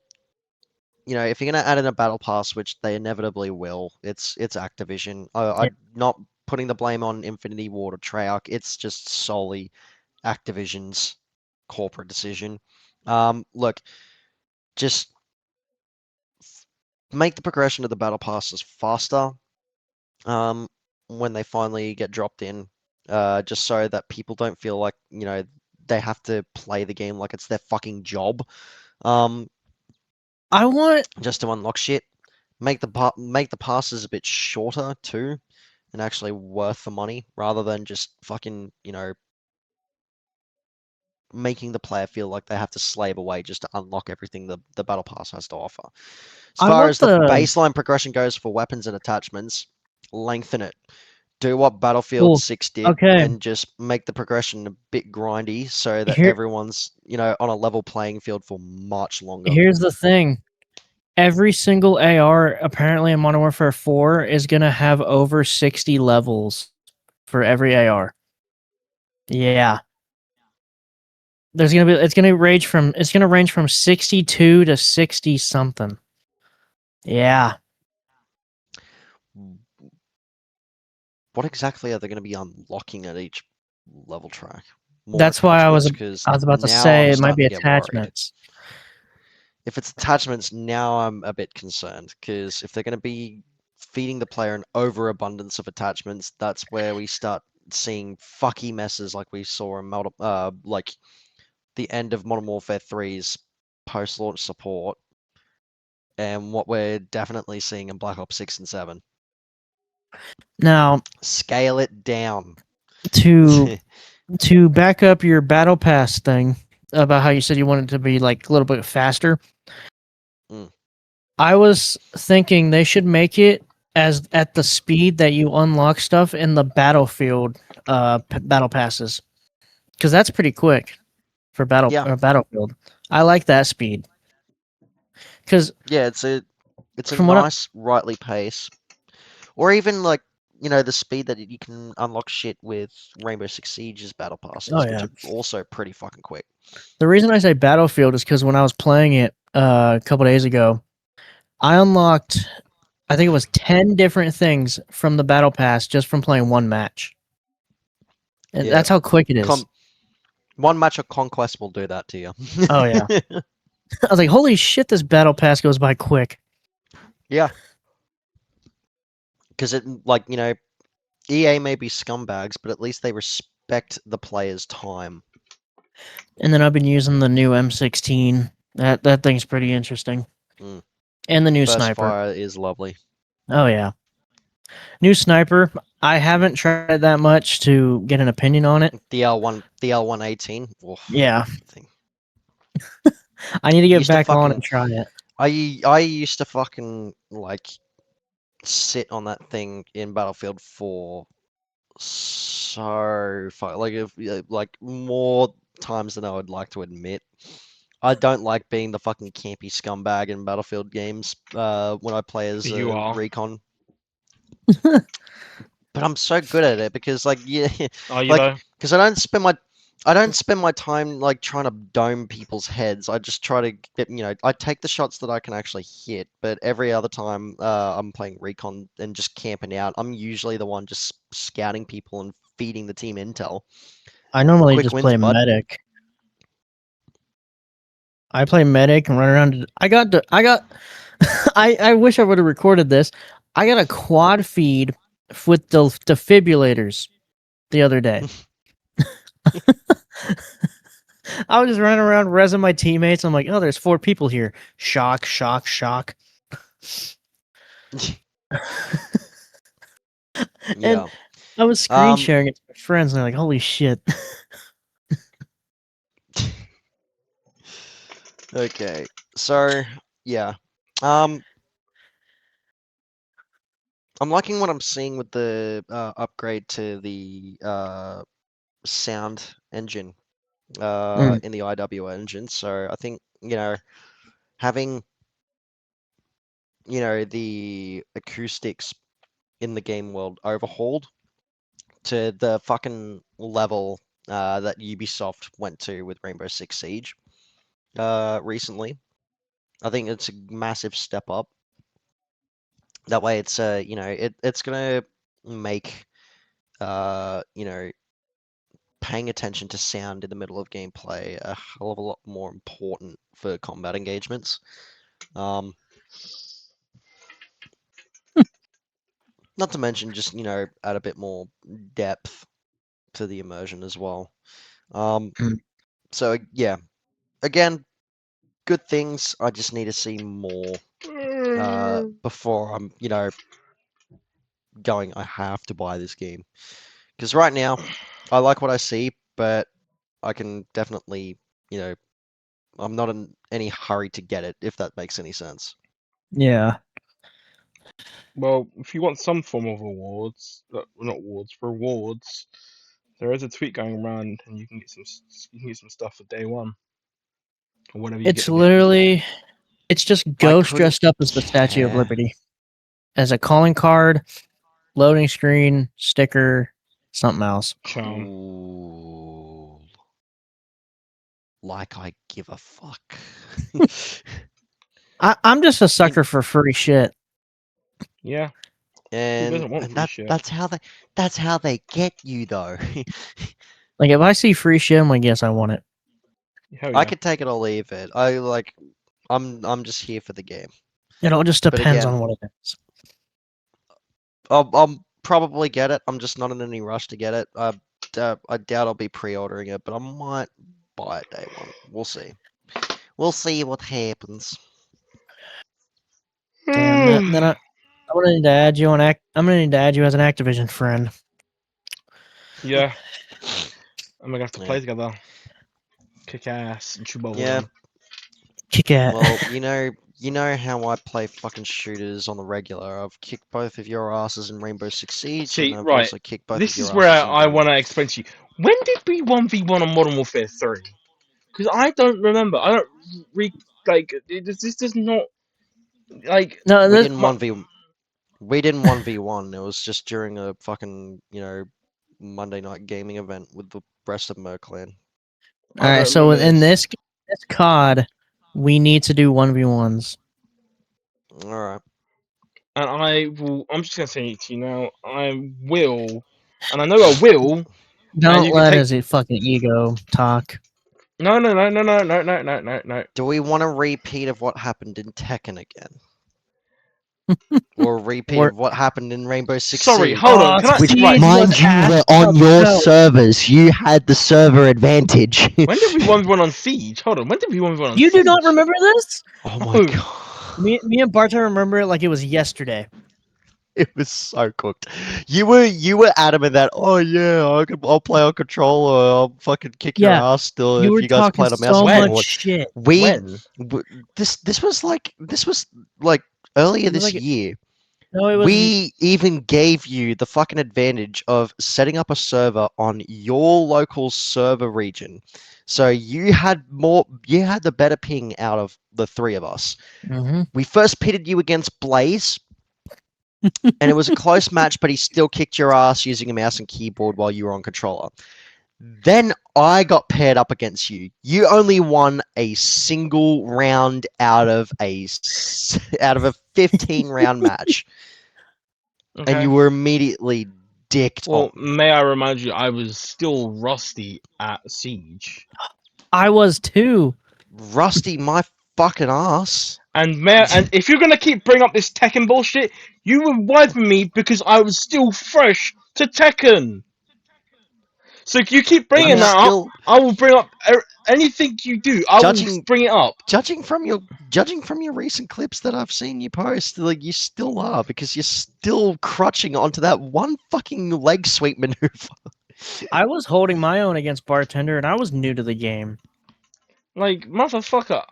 you're going to add in a battle pass, which they inevitably will, it's Activision. I'm not putting the blame on Infinity Ward or Treyarch. It's just solely Activision's corporate decision. Look, just make the progression of the battle passes faster. When they finally get dropped in, just so that people don't feel like they have to play the game like it's their fucking job. I want just to unlock shit. Make the passes a bit shorter too, and actually worth the money rather than just fucking making the player feel like they have to slave away just to unlock everything the battle pass has to offer. As far as the baseline progression goes for weapons and attachments, lengthen it. Do what Battlefield 6 did and just make the progression a bit grindy so that everyone's on a level playing field for much longer. Here's the thing. Every single AR, apparently in Modern Warfare 4, is going to have over 60 levels for every AR. Yeah. It's going to range from 62 to 60 something. Yeah. What exactly are they going to be unlocking at each level track? That's why I was about to say it might be attachments. If it's attachments, now I'm a bit concerned, because if they're going to be feeding the player an overabundance of attachments, that's where we start seeing fucky messes like we saw in like the end of Modern Warfare 3's post-launch support, and what we're definitely seeing in Black Ops 6 and 7. Now, scale it down. To back up your battle pass thing about how you said you wanted to be like a little bit faster. I was thinking they should make it as at the speed that you unlock stuff in the Battlefield battle passes, because that's pretty quick for Battlefield. I like that speed. Because it's a nice rightly pace, or even like the speed that you can unlock shit with Rainbow Six Siege's battle passes, which are also pretty fucking quick. The reason I say Battlefield is because when I was playing it a couple days ago, I unlocked, I think it was 10 different things from the battle pass just from playing one match. And that's how quick it is. One match of Conquest will do that to you. Oh yeah. I was like, holy shit, this battle pass goes by quick. Yeah. Because it, like, EA may be scumbags, but at least they respect the player's time. And then I've been using the new M16. That thing's pretty interesting. And the new sniper. Fire is lovely. Oh yeah. New sniper. I haven't tried that much to get an opinion on it. The L118. Oof, yeah. I need to get back on and try it. I used to fucking like sit on that thing in Battlefield 4 so far, like more times than I would like to admit. I don't like being the fucking campy scumbag in Battlefield games when I play as You a are. recon. But I'm so good at it because Are you like though? because I don't spend my time like trying to dome people's heads. I just try to get, I take the shots that I can actually hit, but every other time I'm playing recon and just camping out, I'm usually the one just scouting people and feeding the team intel. I normally Quick just wins, play bud. medic. I play medic and run around. I wish I would have recorded this. I got a quad feed with the defibrillators the other day. I was just running around rezzing my teammates. I'm like, oh, there's 4 people here. Shock, shock, shock. And Yeah. I was screen sharing it to my friends, and they're like, holy shit. Okay. So, yeah. Um, I'm liking what I'm seeing with the upgrade to the sound engine Mm. in the IW engine. So I think, having, the acoustics in the game world overhauled to the fucking level that Ubisoft went to with Rainbow Six Siege recently. I think it's a massive step up. That way, it's it's gonna make paying attention to sound in the middle of gameplay a hell of a lot more important for combat engagements. Um, Not to mention just add a bit more depth to the immersion as well. Mm. So yeah, again, good things. I just need to see more before I'm going. I have to buy this game because right now I like what I see, but I can definitely I'm not in any hurry to get it, if that makes any sense. Yeah. Well, if you want some form of rewards, not awards, rewards, there is a tweet going around, and you can get some stuff for day one, or whatever you get It's to get. literally, it's just I Ghost couldn't dressed up as the Statue of care. Liberty. As a calling card, loading screen, sticker, something else. Charm. Cool. Like I give a fuck. I'm just a sucker for free shit. Yeah. Who and doesn't want and free that shit? that's how they get you though. Like, if I see free shit, I'm like, yes, I want it. Hell I yeah. could take it or leave it. I'm just here for the game. It all just But depends again, on what it is. I'll probably get it. I'm just not in any rush to get it. I doubt I'll be pre-ordering it, but I might buy it day one. We'll see. We'll see what happens. Damn, then I'm gonna need to add you on I'm gonna need to add you as an Activision friend. Yeah. I'm gonna have to play Yeah. together. Kick ass and chew Yeah. bubblegum. Kick it. Well, you know how I play fucking shooters on the regular. I've kicked both of your asses in Rainbow Six Siege, and See, I've right. also kicked both of This your is where asses in I Doom. want to explain to you. When did we 1v1 on Modern Warfare 3? Because I don't remember. I don't this does not like No, We this, didn't my, 1v we didn't 1v1. It was just during a fucking, Monday night gaming event with the rest of Merclan. all I right. don't So remember within this. this COD, we need to do 1v1s. Alright. And I will. I'm just gonna say it to you now. I will, and I know I will. And Don't you can let take. his fucking ego talk. No, no, no, no, no, no, no, no, no, no. Do we want a repeat of what happened in Tekken again? Or a repeat Or of what happened in Rainbow Six Sorry, Siege? hold on. Can I? Which, Right. Siege was mind you, ass were on fuck. your No, servers. You had the server advantage. When did we 1v1 on Siege? Hold on. When did we 1v1 on you do not Siege? remember this? Oh my Oh, god. Me and Bartender remember it like it was yesterday. It was so cooked. You were adamant that, oh yeah, I'll play on controller. I'll fucking kick your Yeah, ass still you if were you guys talking play on mouse so and much when? keyboard. shit. We When? this was like earlier It was this like year. No, it was. We even gave you the fucking advantage of setting up a server on your local server region. So you had the better ping out of the three of us. Mhm. We first pitted you against Blaze, and it was a close match, but he still kicked your ass using a mouse and keyboard while you were on controller. Then I got paired up against you. You only won a single round out of a 15 round match, Okay. and you were immediately dicked Well, on. may I remind you, I was still rusty at Siege. I was too. Rusty, my fucking ass. And if you're gonna keep bringing up this Tekken bullshit, you were wiping me because I was still fresh to Tekken. So if you keep bringing that up, I will bring up anything you do. I will bring it up. Judging from your recent clips that I've seen you post, like you still are, because you're still crutching onto that one fucking leg sweep maneuver. I was holding my own against Bartender, and I was new to the game. Like, motherfucker.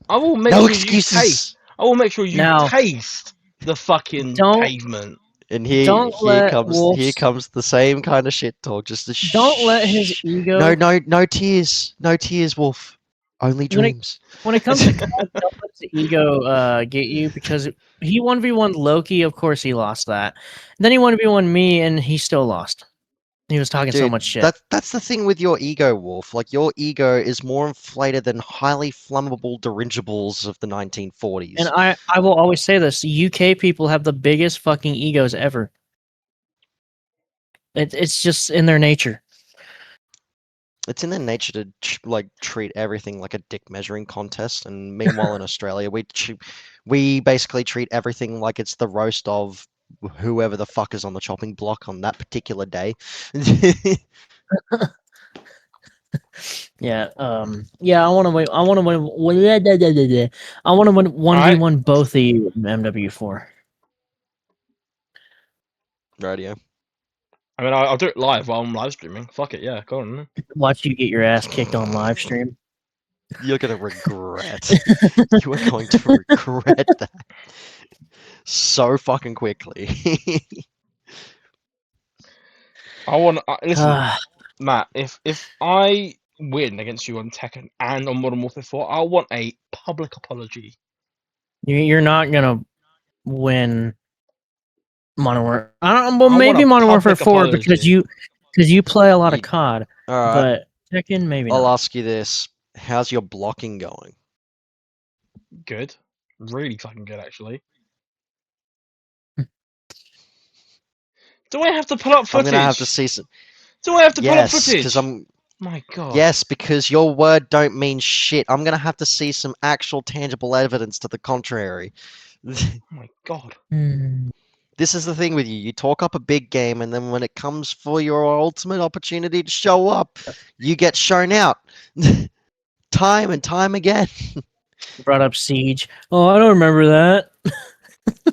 I will make No sure excuses. you taste. I will make sure you Now, taste the fucking pavement. And Don't here let comes the same kind of shit talk. Just the Don't let his ego. No tears, Wolf. Only dreams. When it comes to COD, don't let his ego get you, because he 1v1 Loki. Of course, he lost that. Then he 1v1 me, and he still lost. He was talking so Dude, much shit. that's the thing with your ego, Wolf. Like, your ego is more inflated than highly flammable dirigibles of the 1940s. And I will always say this: UK people have the biggest fucking egos ever. It's just in their nature. It's in their nature to treat everything like a dick measuring contest, and meanwhile in Australia we basically treat everything like it's the roast of whoever the fuck is on the chopping block on that particular day. Yeah. Yeah. I want to win. I want to win. I want to win 1v1 both of you in MW4. Radio. I mean, I'll do it live while I'm live streaming. Fuck it, yeah, go on. Watch you get your ass kicked on live stream. You're gonna regret. You are going to regret that so fucking quickly. I want listen, Matt. If I win against you on Tekken and on Modern Warfare 4, I want a public apology. You're not gonna win Modern Warfare. Well, maybe Modern Warfare 4 because you play a lot of COD. All right. But Tekken, maybe I'll not. ask you this: how's your blocking going? Good, really fucking good, actually. Do I have to pull up footage? I'm gonna have to see some. Do I have to pull up footage? Because I'm. My God. Yes, because your word don't mean shit. I'm gonna have to see some actual tangible evidence to the contrary. Oh my God. This is the thing with you. You talk up a big game, and then when it comes for your ultimate opportunity to show up, you get shown out. Time and time again. Brought up Siege. Oh, I don't remember that.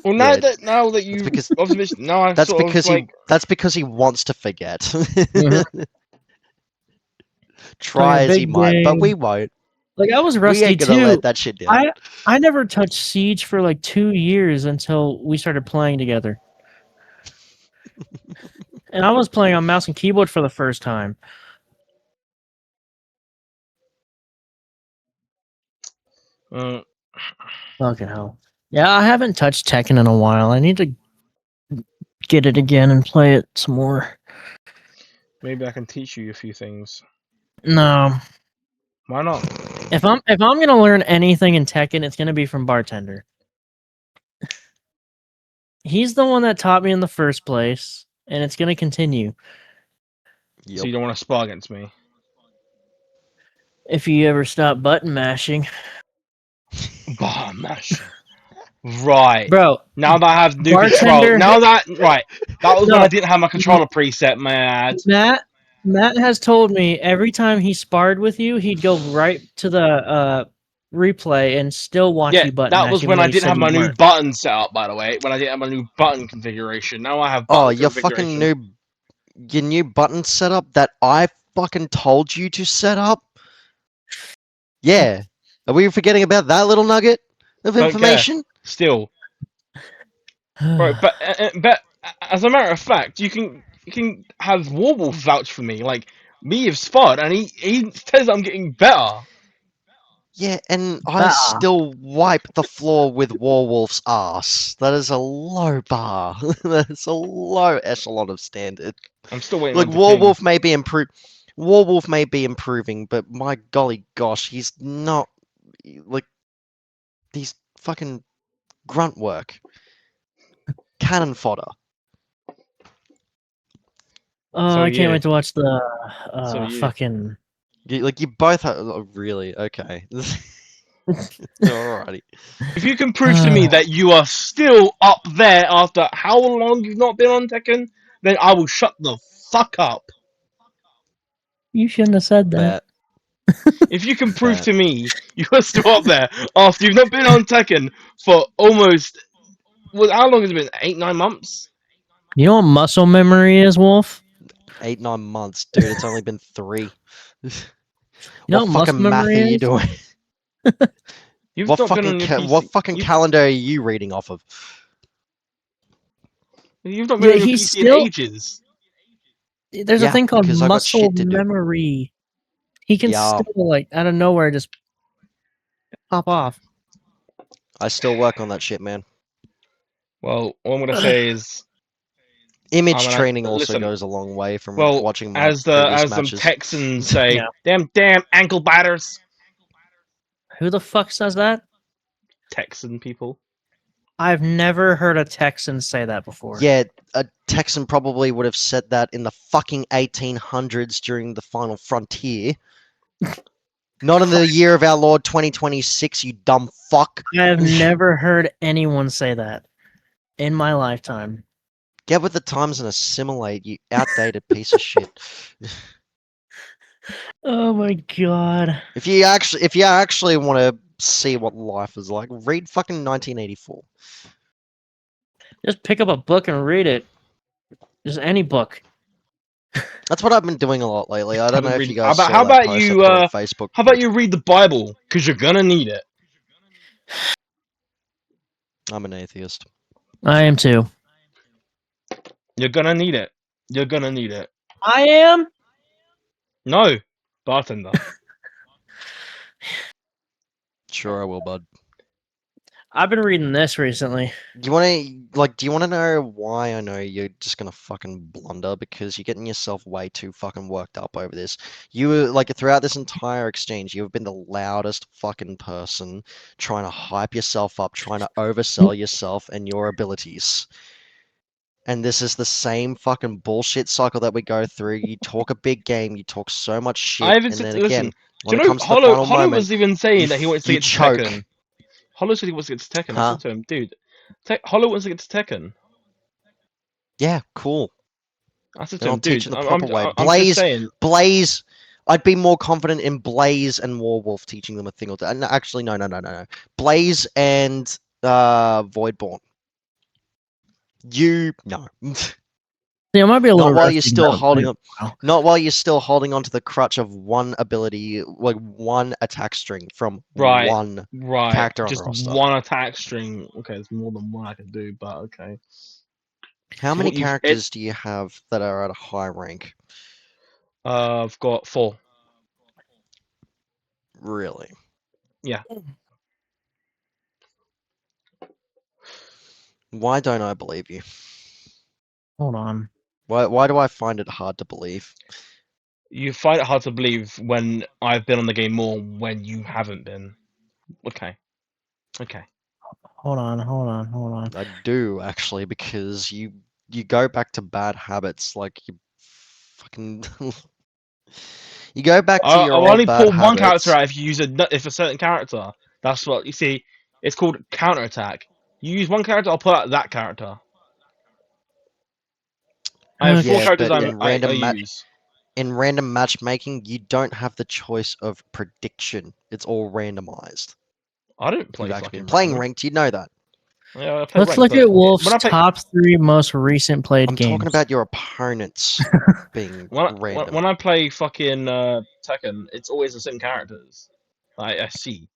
Well, now that you obviously now I that's because he wants to forget. Mm-hmm. Try as he might, but we won't. Like, I was rusty we ain't gonna too. let that shit down. I never touched Siege for like 2 years until we started playing together. And I was playing on mouse and keyboard for the first time. Fucking hell. Yeah, I haven't touched Tekken in a while. I need to get it again and play it some more. Maybe I can teach you a few things. No. Why not? If I'm gonna learn anything in Tekken, it's gonna be from Bartender. He's the one that taught me in the first place, and it's gonna continue. Yep. So you don't want to spar against me? If you ever stop button mashing. Button mashing. Right. Bro. Now that I have new control. Now that was when I didn't have my controller preset, man. Matt has told me every time he sparred with you, he'd go right to the replay and still watch you button mash. That was when I didn't have my new button set up, by the way. When I didn't have my new button configuration. Now I have button configuration. Your new button setup that I fucking told you to set up? Yeah. Are we forgetting about that little nugget? of Don't care. information. Still, right? But as a matter of fact, you can have Warwolf vouch for me. Like me of Spud, and he says I'm getting better. Yeah, and I Ah, still wipe the floor with Warwolf's ass. That is a low bar. That is a low echelon of standard. I'm still waiting Look, on the king. Warwolf may be improving, but my golly gosh, he's not like he's fucking grunt work, cannon fodder. So I can't yeah. wait to watch the So yeah. fucking. You both have really okay. Alrighty. If you can prove to me that you are still up there after how long you've not been on Tekken, then I will shut the fuck up. You shouldn't have said that. Bet. If you can prove Bet. to me you are still up there after you've not been on Tekken for almost, well, how long has it been? 8, 9 months? You know what muscle memory is, Wolf? 8, 9 months, dude. It's only been 3. You know What what muscle fucking math are memory you is? doing? You've What not been fucking on your what PC. fucking calendar are you reading off of? You've not been Yeah, on your he's PC in still. ages. There's a Yeah, thing called because I got muscle shit to do. memory. He can Yeah, still like out of nowhere just pop off. I still work on that shit, man. Well, all I'm gonna say is, Image training also listen. goes a long way from Well, watching my previous as them matches. Texans say, Yeah. damn ankle biters. Who the fuck says that? Texan people. I've never heard a Texan say that before. Yeah, a Texan probably would have said that in the fucking 1800s during the final frontier. Not in the year of our Lord 2026, you dumb fuck. I have never heard anyone say that in my lifetime. Get with the times and assimilate, you outdated piece of shit. Oh my god. If you actually want to see what life is like, read fucking 1984. Just pick up a book and read it. Just any book. That's what I've been doing a lot lately. I don't know if you guys How saw that about post I you? put on Facebook. How about you read the Bible? Because you're gonna need it. I'm an atheist. I am too. You're gonna need it. You're gonna need it. I am? No, bartender. Sure, I will, bud. I've been reading this recently. Do you want to know why I know you're just gonna fucking blunder? Because you're getting yourself way too fucking worked up over this. You were, like, throughout this entire exchange, you have been the loudest fucking person trying to hype yourself up, trying to oversell yourself and your abilities. And this is the same fucking bullshit cycle that we go through. You talk a big game, you talk so much shit, I haven't and said. then Listen, again, do when you it know comes to the final Hollow moment, was even saying that he wants to you get to choke. Tekken. Hollow said he wants to get to Tekken. I Huh? said to him, dude, Hollow wants to get to Tekken. Yeah, cool. I said to Then I'll him, teach dude, you the proper way. I'm just saying. Blaze. I'd be more confident in Blaze and Warwolf teaching them a thing or two. Actually, no. Blaze and Voidborn. No. See, I might be a little Not while you're rusty. still but holding like, on. wow. Not while you're still holding on to the crutch of one ability, like one attack string from Right, one right. character on the Just roster. one attack string. Okay, there's more than one I can do, but okay. How So many what you've characters do you have that are at a high rank? I've got 4. Really? Yeah. Why don't I believe you? Hold on. Why do I find it hard to believe? You find it hard to believe when I've been on the game more when you haven't been. Okay. Okay. Hold on. I do actually, because you go back to bad habits, like you fucking you go back to your I'll old only bad pull one character habits. out if you use if a certain character. That's what you see. It's called counterattack. You use one character, I'll pull out that character. I have 4 Yeah, characters but I use. in random matchmaking, you don't have the choice of prediction. It's all randomized. I don't If play you've actually been fucking playing random. ranked, you know that. Yeah, I play Let's ranked, look but at Wolf's when I play top 3 most recent played I'm games. talking about your opponents being random. when I play fucking Tekken, it's always the same characters. I see.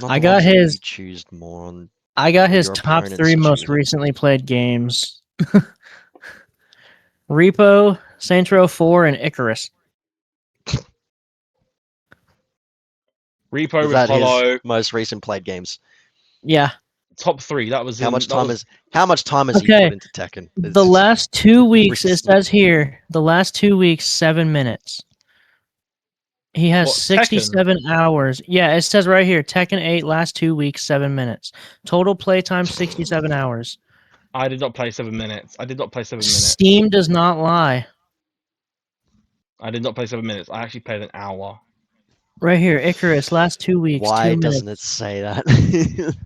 Not I the got ones that his- you choose more on. I got his your top opponents 3 most choose it. recently played games. Repo, Saints Row 4, and Icarus. Repo Is with that his Hollow. most recent played games? Yeah. Top 3. That was How in. much That time was, how much time has he Okay, put into Tekken? The It's last 2 weeks, it recent. says here, the last 2 weeks, 7 minutes. He has What, Tekken? 67 hours. Yeah, it says right here, Tekken 8, last 2 weeks, 7 minutes. Total playtime, 67 hours. I did not play 7 minutes. I did not play 7 minutes. Steam does not lie. I did not play 7 minutes. I actually played an hour. Right here, Icarus, last 2 weeks, Why 2 doesn't it minutes. say that?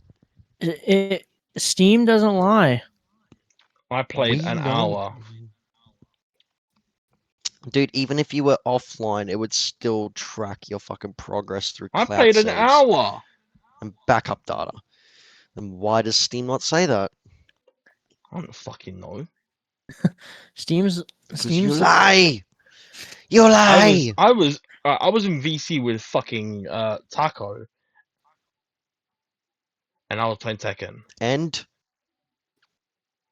Steam doesn't lie. I played We an know. hour. Dude, even if you were offline, it would still track your fucking progress through I cloud played an saves hour. and backup data. Then why does Steam not say that? I don't fucking know. Steam's Because you lie! You lie! I was in VC with fucking Taco, and I was playing Tekken. And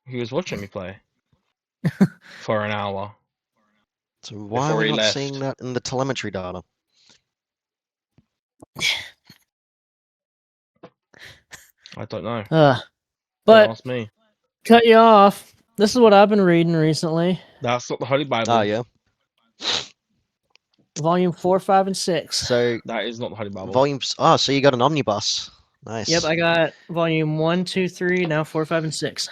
He was watching me play for an hour so why are before we he not left. seeing that in the telemetry data? I don't know. But Don't ask me. cut you off. This is what I've been reading recently. That's not the Holy Bible. Oh yeah. Volume 4, 5, and 6. So That is not the Holy Bible. volumes. Oh, so you got an omnibus. Nice. Yep, I got volume 1, 2, 3, now 4, 5, and 6.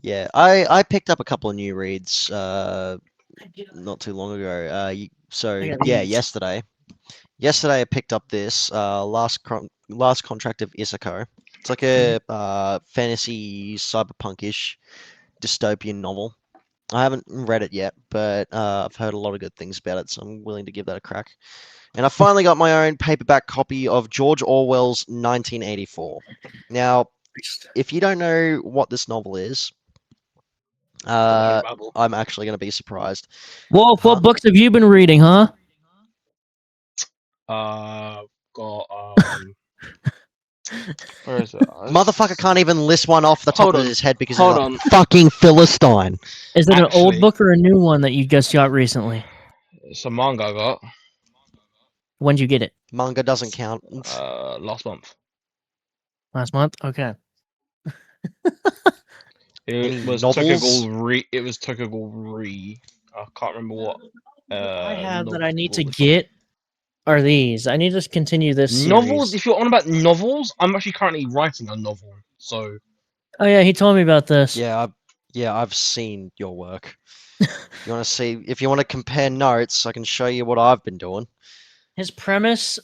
Yeah, I picked up a couple of new reads not too long ago. I So got yeah, these. yesterday I picked up this last contract of Isako. It's like a fantasy cyberpunkish dystopian novel. I haven't read it yet, but I've heard a lot of good things about it, so I'm willing to give that a crack. And I finally got my own paperback copy of George Orwell's 1984. Now, if you don't know what this novel is, It's not the Holy Bible. I'm actually going to be surprised. Wolf, Huh? what books have you been reading, huh? Got where is it? Motherfucker can't even list one off the top Hold of on. his head because Hold he's a on. fucking Philistine. Is it an old Actually- book or a new one that you just got recently? It's a manga I got When'd you get it? Manga doesn't count. last month. Last month? Okay. Any It was novels? It was Tokyo Re. I can't remember what. I have that I need novel to it's called. get are these. I need to continue this Novels. series. If you're on about novels, I'm actually currently writing a novel. So Oh yeah, he told me about this. Yeah, I've seen your work. You want to see? If you want to compare notes, I can show you what I've been doing. His premise.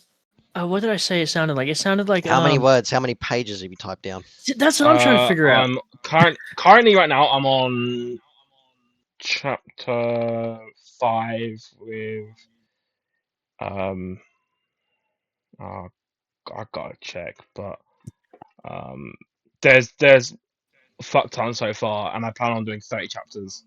What did I say? It sounded like. It sounded like. How many words? How many pages have you typed down? That's what I'm trying to figure out. I'm currently right now. I'm on chapter 5 with oh, I gotta check, but there's a fuck ton so far, and I plan on doing 30 chapters.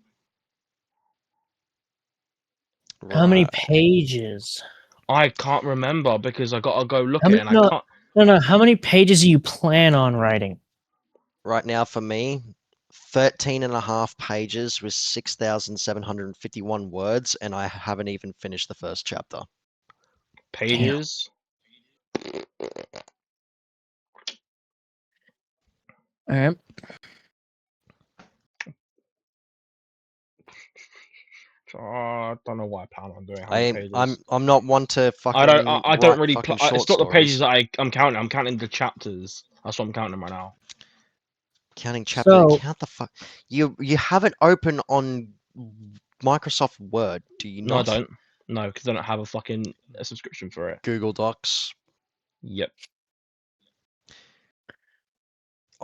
How many Right. pages? I can't remember because I gotta go look How at many? it, and No, I can't. no. How many pages do you plan on writing? Right now for me, 13 and a half pages with 6,751 words, and I haven't even finished the first chapter. Pages. All right. I don't know what I plan on doing. How many pages? I'm not one to fucking I don't write really. fucking It's short not the pages stories. that I'm counting. I'm counting the chapters. That's what I'm counting right now. Counting chapter. So Count the fuck. You have it open on Microsoft Word, do you No, I not? don't. No, because I don't have a subscription for it. Google Docs. Yep.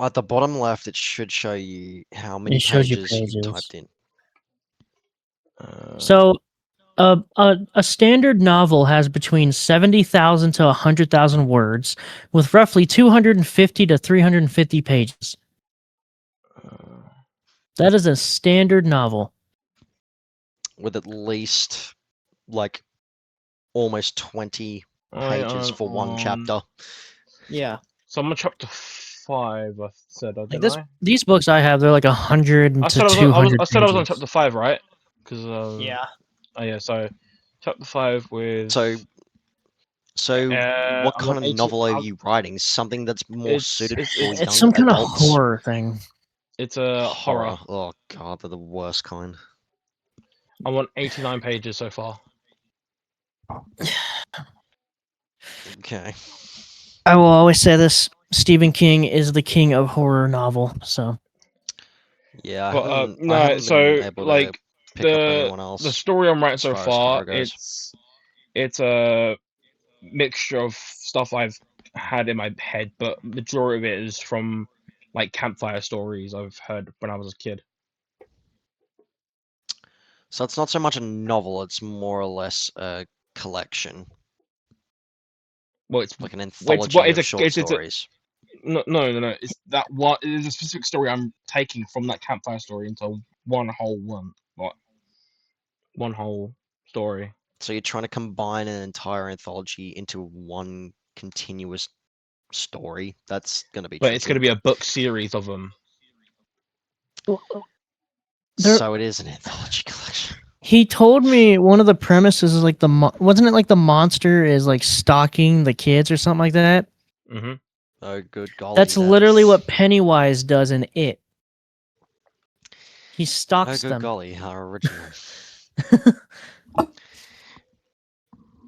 At the bottom left, it should show you how many it shows you pages pages. you've typed in. So, a standard novel has between 70,000 to 100,000 words, with roughly 250 to 350 pages. That is a standard novel. With at least like almost 20 pages for one chapter. Yeah. So I'm on chapter 5. I said, Like didn't I? these books I have, they're like 100 I to said I was 200 I was on pages. chapter 5, right? Because Yeah. oh yeah, so chapter 5 with So, what I'm on kind of 80. novel are you writing? Something that's more suited for It's young some kind of adults? horror thing. It's a horror. Oh god, they're the worst kind. I'm on 89 pages so far. Okay. I will always say this: Stephen King is the king of horror novel. So Yeah, I But haven't no, been so able to like pick up anyone the else story I'm writing as so far as far, horror goes. it's a mixture of stuff I've had in my head, but majority of it is from like campfire stories I've heard when I was a kid. So it's not so much a novel; it's more or less a collection, Well, it's like an what anthology of short it's a stories. no. It's that what it is a specific story I'm taking from that campfire story into one whole story. So you're trying to combine an entire anthology into one continuous story. That's going to be But it's going to tricky. be a book series of them. there, So it is an anthology collection. he told me one of the premises is like wasn't it like the monster is like stalking the kids or something like that? Mm-hmm. Oh, good golly. That's literally what Pennywise does in It. He Oh, stalks good them. golly, how original.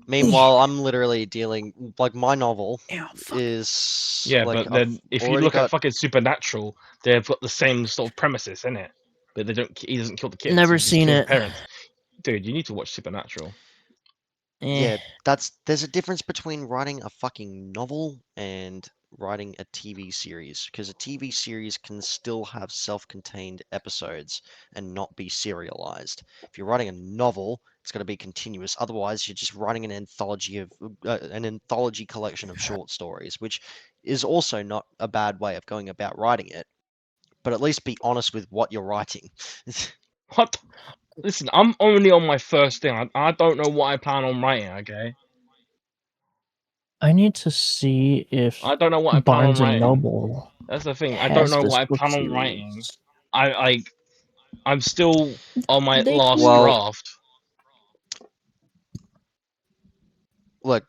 Meanwhile, I'm literally dealing like my novel Ew, fuck. is Yeah, like but I've then if you already look at got. fucking Supernatural, they've got the same sort of premises in it, but they don't. He doesn't kill the kids. Never He just seen kills the it. parents. Dude, you need to watch Supernatural. Eh. Yeah, there's a difference between writing a fucking novel and writing a TV series, because a TV series can still have self-contained episodes and not be serialized. If you're writing a novel, it's going to be continuous. Otherwise, you're just writing an anthology collection of short stories, which is also not a bad way of going about writing it. But at least be honest with what you're writing. What? Listen, I'm only on my first thing. I don't know what I plan on writing. Okay, I need to see if I don't know what I plan on Barnes and writing. Noble That's the thing. I don't has know this what I book plan on writing. series. I I'm still on my They last keep Well, draft. look,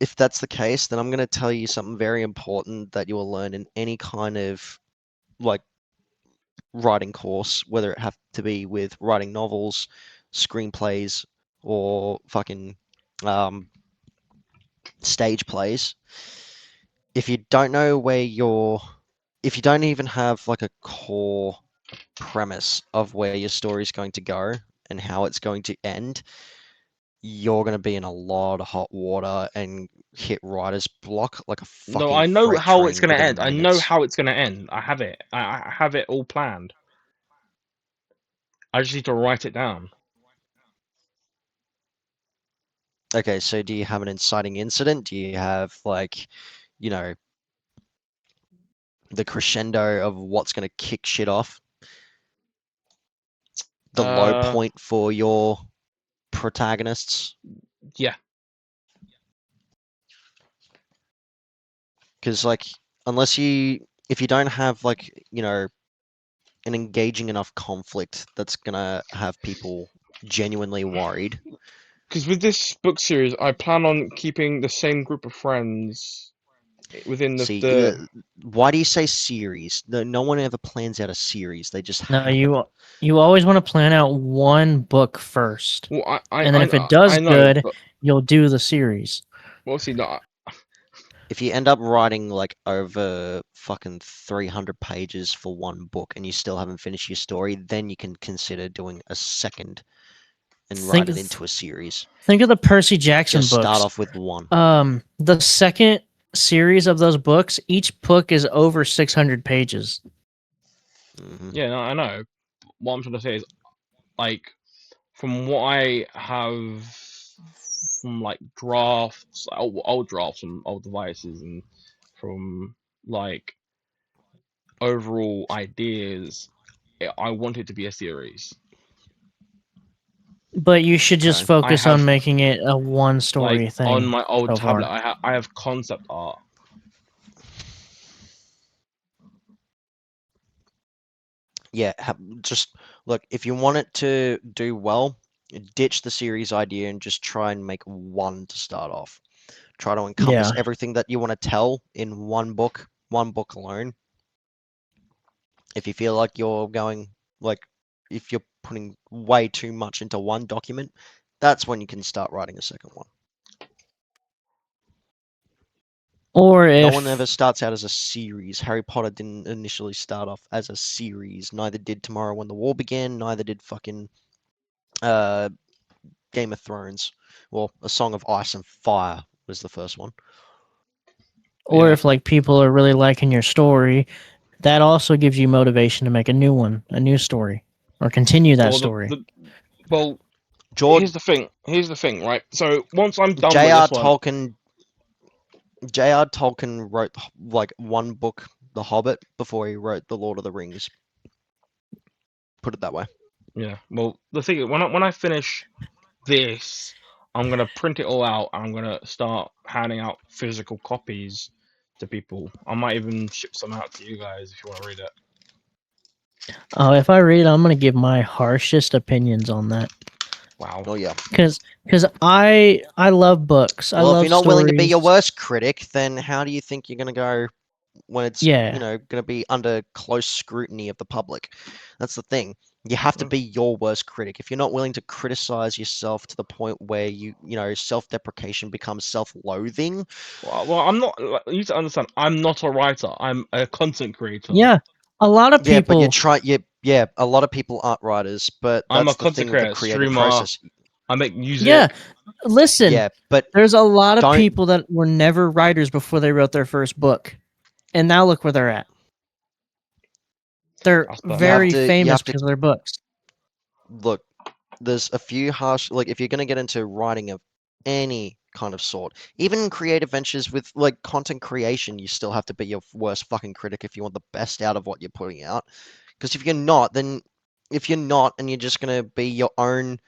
if that's the case, then I'm gonna tell you something very important that you will learn in any kind of like writing course, whether it have to be with writing novels, screenplays, or fucking um, stage plays. If you don't know if you don't even have like a core premise of where your story is going to go and how it's going to end, you're going to be in a lot of hot water and hit writer's block like a No, fucking I know freight how it's train gonna within end. I know minutes. how it's gonna end. I have it. I have it all planned. I just need to write it down. Okay, so do you have an inciting incident? Do you have like, you know, the crescendo of what's going to kick shit off? The low Uh, point for your protagonists? yeah. Because like, if you don't have like, you know, an engaging enough conflict that's gonna have people genuinely worried. Because with this book series, I plan on keeping the same group of friends within See, the why do you say series? No one ever plans out a series. They just No, happen. you always want to plan out one book first, well, and then if it does I know, good, but you'll do the series. obviously not. If you end up writing like over fucking 300 pages for one book and you still haven't finished your story, then you can consider doing a second and Think write it into a series. think of the Percy Jackson Just start books. off with one. The second series of those books, each book is over 600 pages. Yeah, no, I know. What I'm trying to say is, like, from what I have from like drafts, old drafts from old devices, and from like overall ideas, I want it to be a series. But you should just Okay. I focus on have making it a one like story on thing my old so tablet, far. I have concept art Yeah, just look, if you want it to do well, ditch the series idea and just try and make one to start off. Try to encompass Yeah. everything that you want to tell in one book alone. If you feel like you're going, like, if you're putting way too much into one document, that's when you can start writing a second one. Or No one ever if starts out as a series. Harry Potter didn't initially start off as a series. Neither did Tomorrow When the War Began. Neither did fucking uh, Game of Thrones. Well, A Song of Ice and Fire was the first one. or Yeah. if like people are really liking your story, that also gives you motivation to make a new one, a new story, or continue that Well, story. well, George here's the thing, right? So once I'm done with J.R. this one, Tolkien J.R. Tolkien wrote like one book, The Hobbit, before he wrote The Lord of the Rings. Put it that way. yeah. Well, the thing is, when I finish this, I'm gonna print it all out. And I'm gonna start handing out physical copies to people. I might even ship some out to you guys if you want to read it. If I read it, I'm gonna give my harshest opinions on that. Wow. Oh yeah. Because I love books. I Well, if you're love not willing to be your stories. worst critic, then how do you think you're gonna go when it's, Yeah. gonna be under close scrutiny of the public? That's the thing. You have to be your worst critic. If you're not willing to criticize yourself to the point where self-deprecation becomes self-loathing. Well, I'm not. You need to understand. I'm not a writer. I'm a content creator. Yeah. A lot of Yeah, but people. a lot of people aren't writers, but I'm a that's the content thing with the creator, creative streamer. process. I make Yeah. music. Listen, Yeah, but there's a lot of don't people that were never writers before they wrote their first book. And now look where they're at. They're That's you have very burnout. to you famous have to because of their books. look, there's a few harsh, like, if you're going to get into writing of any kind of sort, even creative ventures with like content creation, you still have to be your worst fucking critic if you want the best out of what you're putting out. Because if you're not and you're just going to be your own,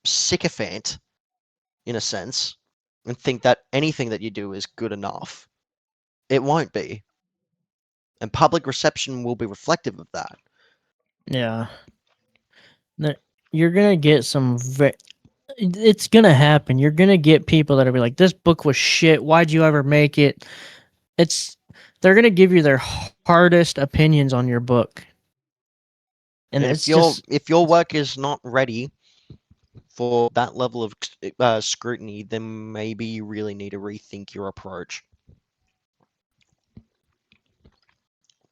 sycophant in a sense, and think that anything that you do is good enough, it won't be. And public reception will be reflective of that. Yeah. You're gonna get some. It's gonna happen. You're gonna get people that'll be like, "This book was shit. Why'd you ever make it?" It's They're gonna give you their hardest opinions on your book, and And it's just if your work is not ready for that level of scrutiny, then maybe you really need to rethink your approach.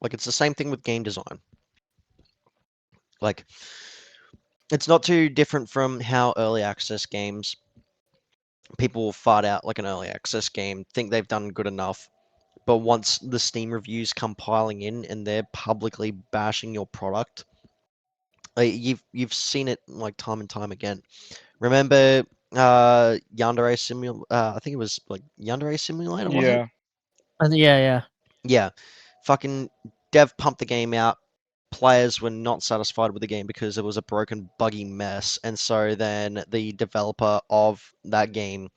Like, it's the same thing with game design. Like, it's not too different from how early access games, people will fart out like an early access game, think they've done good enough, but once the Steam reviews come piling in and they're publicly bashing your product, like, you've seen it like time and time again. Remember Yandere Simulator? I think it was like Yandere Simulator, was it? Yeah. yeah. Yeah, fucking dev pumped the game out. Players were not satisfied with the game because it was a broken, buggy mess, and so then the developer of that game,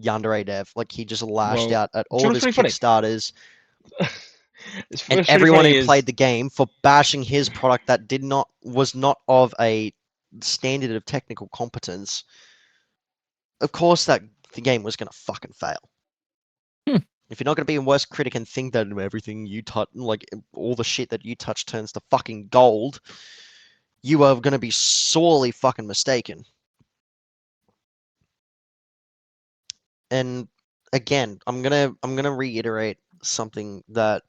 Yandere Dev, like, he just lashed Well, out at do you all know of what's his really funny? Kickstarters and What's really everyone funny who is played the game for bashing his product that was not of a standard of technical competence. Of course, that the game was gonna fucking fail. Hmm. If you're not going to be a worst critic and think that everything you touch, like all the shit that you touch turns to fucking gold, you are going to be sorely fucking mistaken. And again, I'm gonna reiterate something that,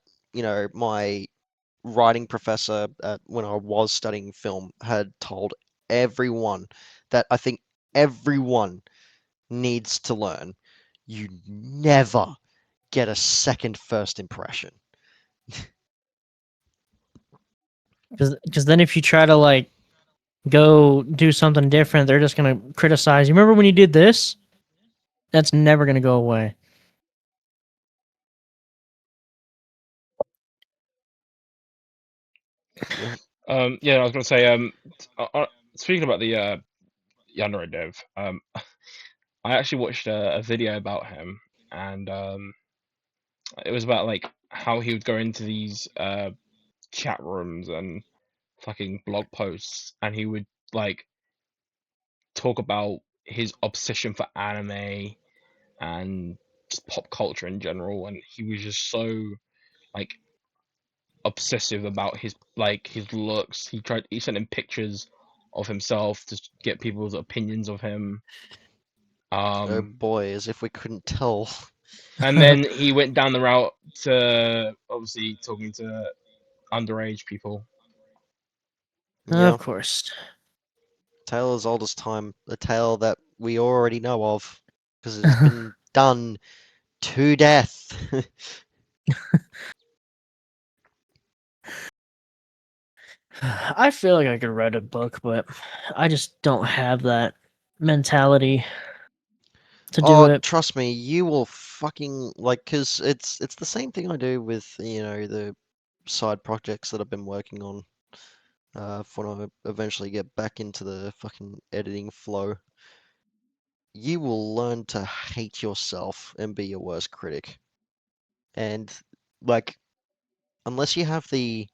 my writing professor when I was studying film had told everyone, that I think everyone needs to learn. You never get a second first impression. Because then if you try to like go do something different, they're just gonna criticize you. Remember when you did this? That's never gonna go away. Yeah. yeah, I was gonna say speaking about the Yandere dev, I actually watched a video about him, and it was about like how he would go into these chat rooms and fucking blog posts, and he would like talk about his obsession for anime and just pop culture in general, and he was just so like obsessive about his looks. He sent him pictures of himself to get people's opinions of him. Oh Um, boy, as if we couldn't tell. and then he went down the route to obviously talking to underage people. Yeah, Of course. tale as old as time. A tale that we already know of, because it's been done to death. I feel like I could write a book, but I just don't have that mentality to do Oh, it. trust me, you will fucking like, cause it's the same thing I do with, you know, the side projects that I've been working on. For when I eventually get back into the fucking editing flow, you will learn to hate yourself and be your worst critic. And like, unless you have the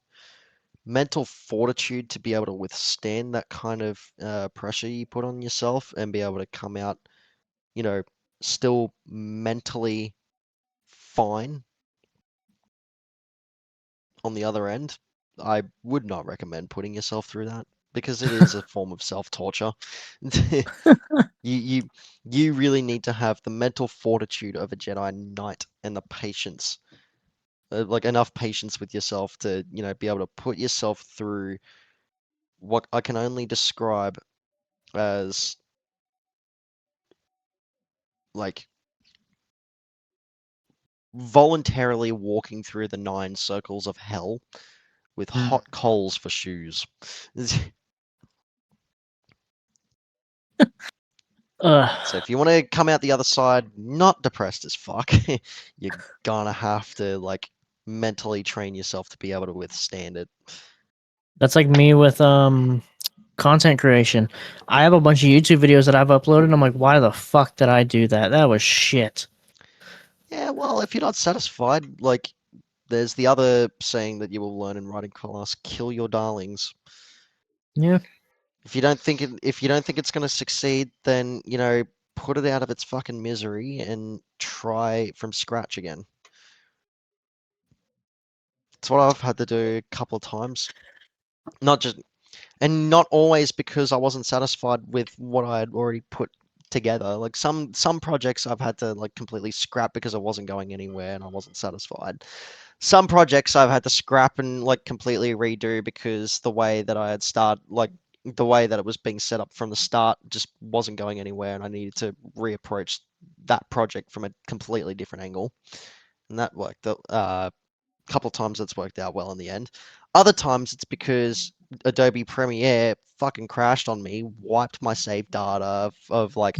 mental fortitude to be able to withstand that kind of pressure you put on yourself and be able to come out, you know, still mentally fine on the other end, I would not recommend putting yourself through that because it is a form of self-torture. You you you really need to have the mental fortitude of a Jedi Knight and the patience, like enough patience with yourself to, you know, be able to put yourself through what I can only describe as like voluntarily walking through the 9 circles of hell with hot coals for shoes. So if you want to come out the other side not depressed as fuck, you're gonna have to like mentally train yourself to be able to withstand it. That's like me with content creation. I have a bunch of YouTube videos that I've uploaded. And I'm like, why the fuck did I do that? That was shit. Yeah, well, if you're not satisfied, like there's the other saying that you will learn in writing class, kill your darlings. Yeah. If you don't think it's gonna succeed, then, you know, put it out of its fucking misery and try from scratch again. It's what I've had to do a couple of times. Not just and not always because I wasn't satisfied with what I had already put together. Like some projects I've had to like completely scrap because I wasn't going anywhere and I wasn't satisfied. Some projects I've had to scrap and like completely redo because the way that I had the way that it was being set up from the start just wasn't going anywhere and I needed to reapproach that project from a completely different angle. And that worked. Couple of times it's worked out well in the end. Other times it's because Adobe Premiere fucking crashed on me, wiped my save data of like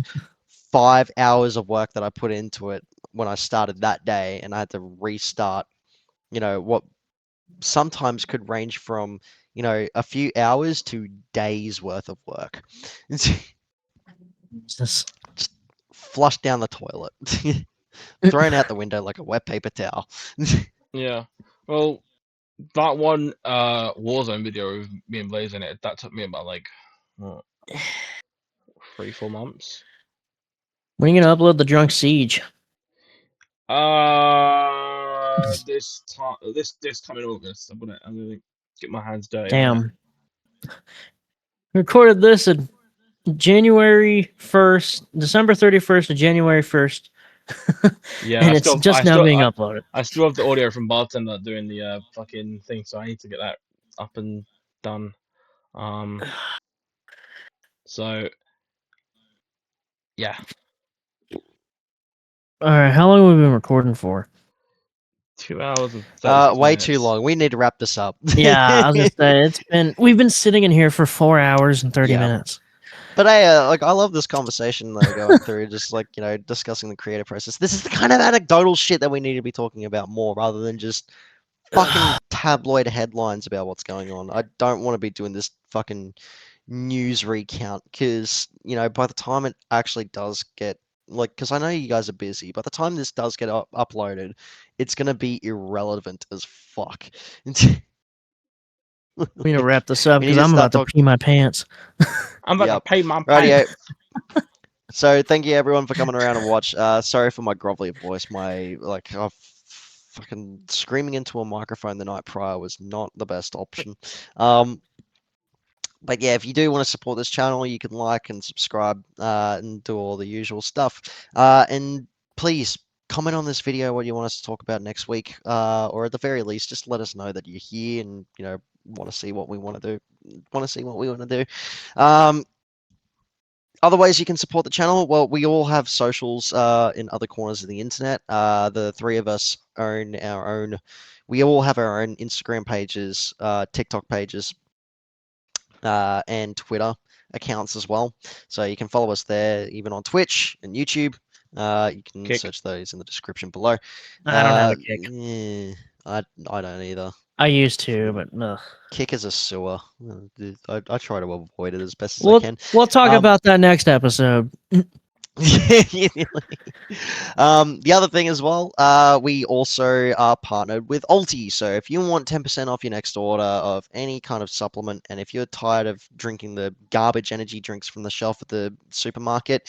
5 hours of work that I put into it when I started that day, and I had to restart, you know, what sometimes could range from, you know, a few hours to days worth of work. Jesus. Just flushed down the toilet, thrown out the window like a wet paper towel. Yeah. Well, that one Warzone video with me and Blaze in it, that took me about like what, 3-4 months. When are you gonna upload the Drunk Siege? This coming August, I'm gonna get my hands dirty on it. Damn. Recorded this in January 1st, December 31st to January 1st. Yeah, And it's just now being uploaded. I still have the audio from Bartender doing the fucking thing, so I need to get that up and done. So yeah, Alright, how long have we been recording for? 2 hours and 36 Way too minutes. long. We need to wrap this up. Yeah, I was gonna say we've been sitting in here for 4 hours and 30 Yeah. minutes. But hey, like I love this conversation that we're going through, just like, you know, discussing the creative process. This is the kind of anecdotal shit that we need to be talking about more, rather than just fucking tabloid headlines about what's going on. I don't want to be doing this fucking news recount because, you know, by the time it actually does get like, because I know you guys are busy. By the time this does get uploaded, it's gonna be irrelevant as fuck. We need to wrap this up We need because to I'm start about to talking. pee my pants. I'm about Yep. to pay my Rightio. pants. So thank you everyone for coming around and watch. Sorry for my grovelly voice. My fucking screaming into a microphone the night prior was not the best option. But yeah, if you do want to support this channel, you can like and subscribe and do all the usual stuff. And please comment on this video what you want us to talk about next week, or at the very least, just let us know that you're here and want to see what we want to do. Want to see what we want to do. Other ways you can support the channel, well, we all have socials in other corners of the internet. The three of us own our own. We all have our own Instagram pages, TikTok pages, and Twitter accounts as well. So you can follow us there, even on Twitch and YouTube. You can Kick. search those in the description below. I don't have a kick. Yeah, I don't either. I used to, but ugh. Kick is a sewer. I try to avoid it as best as I can. We'll talk about that next episode. The other thing as well, we also are partnered with Alti. So if you want 10% off your next order of any kind of supplement, and if you're tired of drinking the garbage energy drinks from the shelf at the supermarket,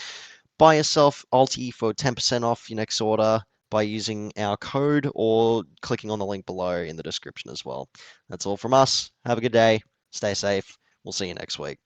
buy yourself Alti for 10% off your next order by using our code or clicking on the link below in the description as well. That's all from us. Have a good day. Stay safe. We'll see you next week.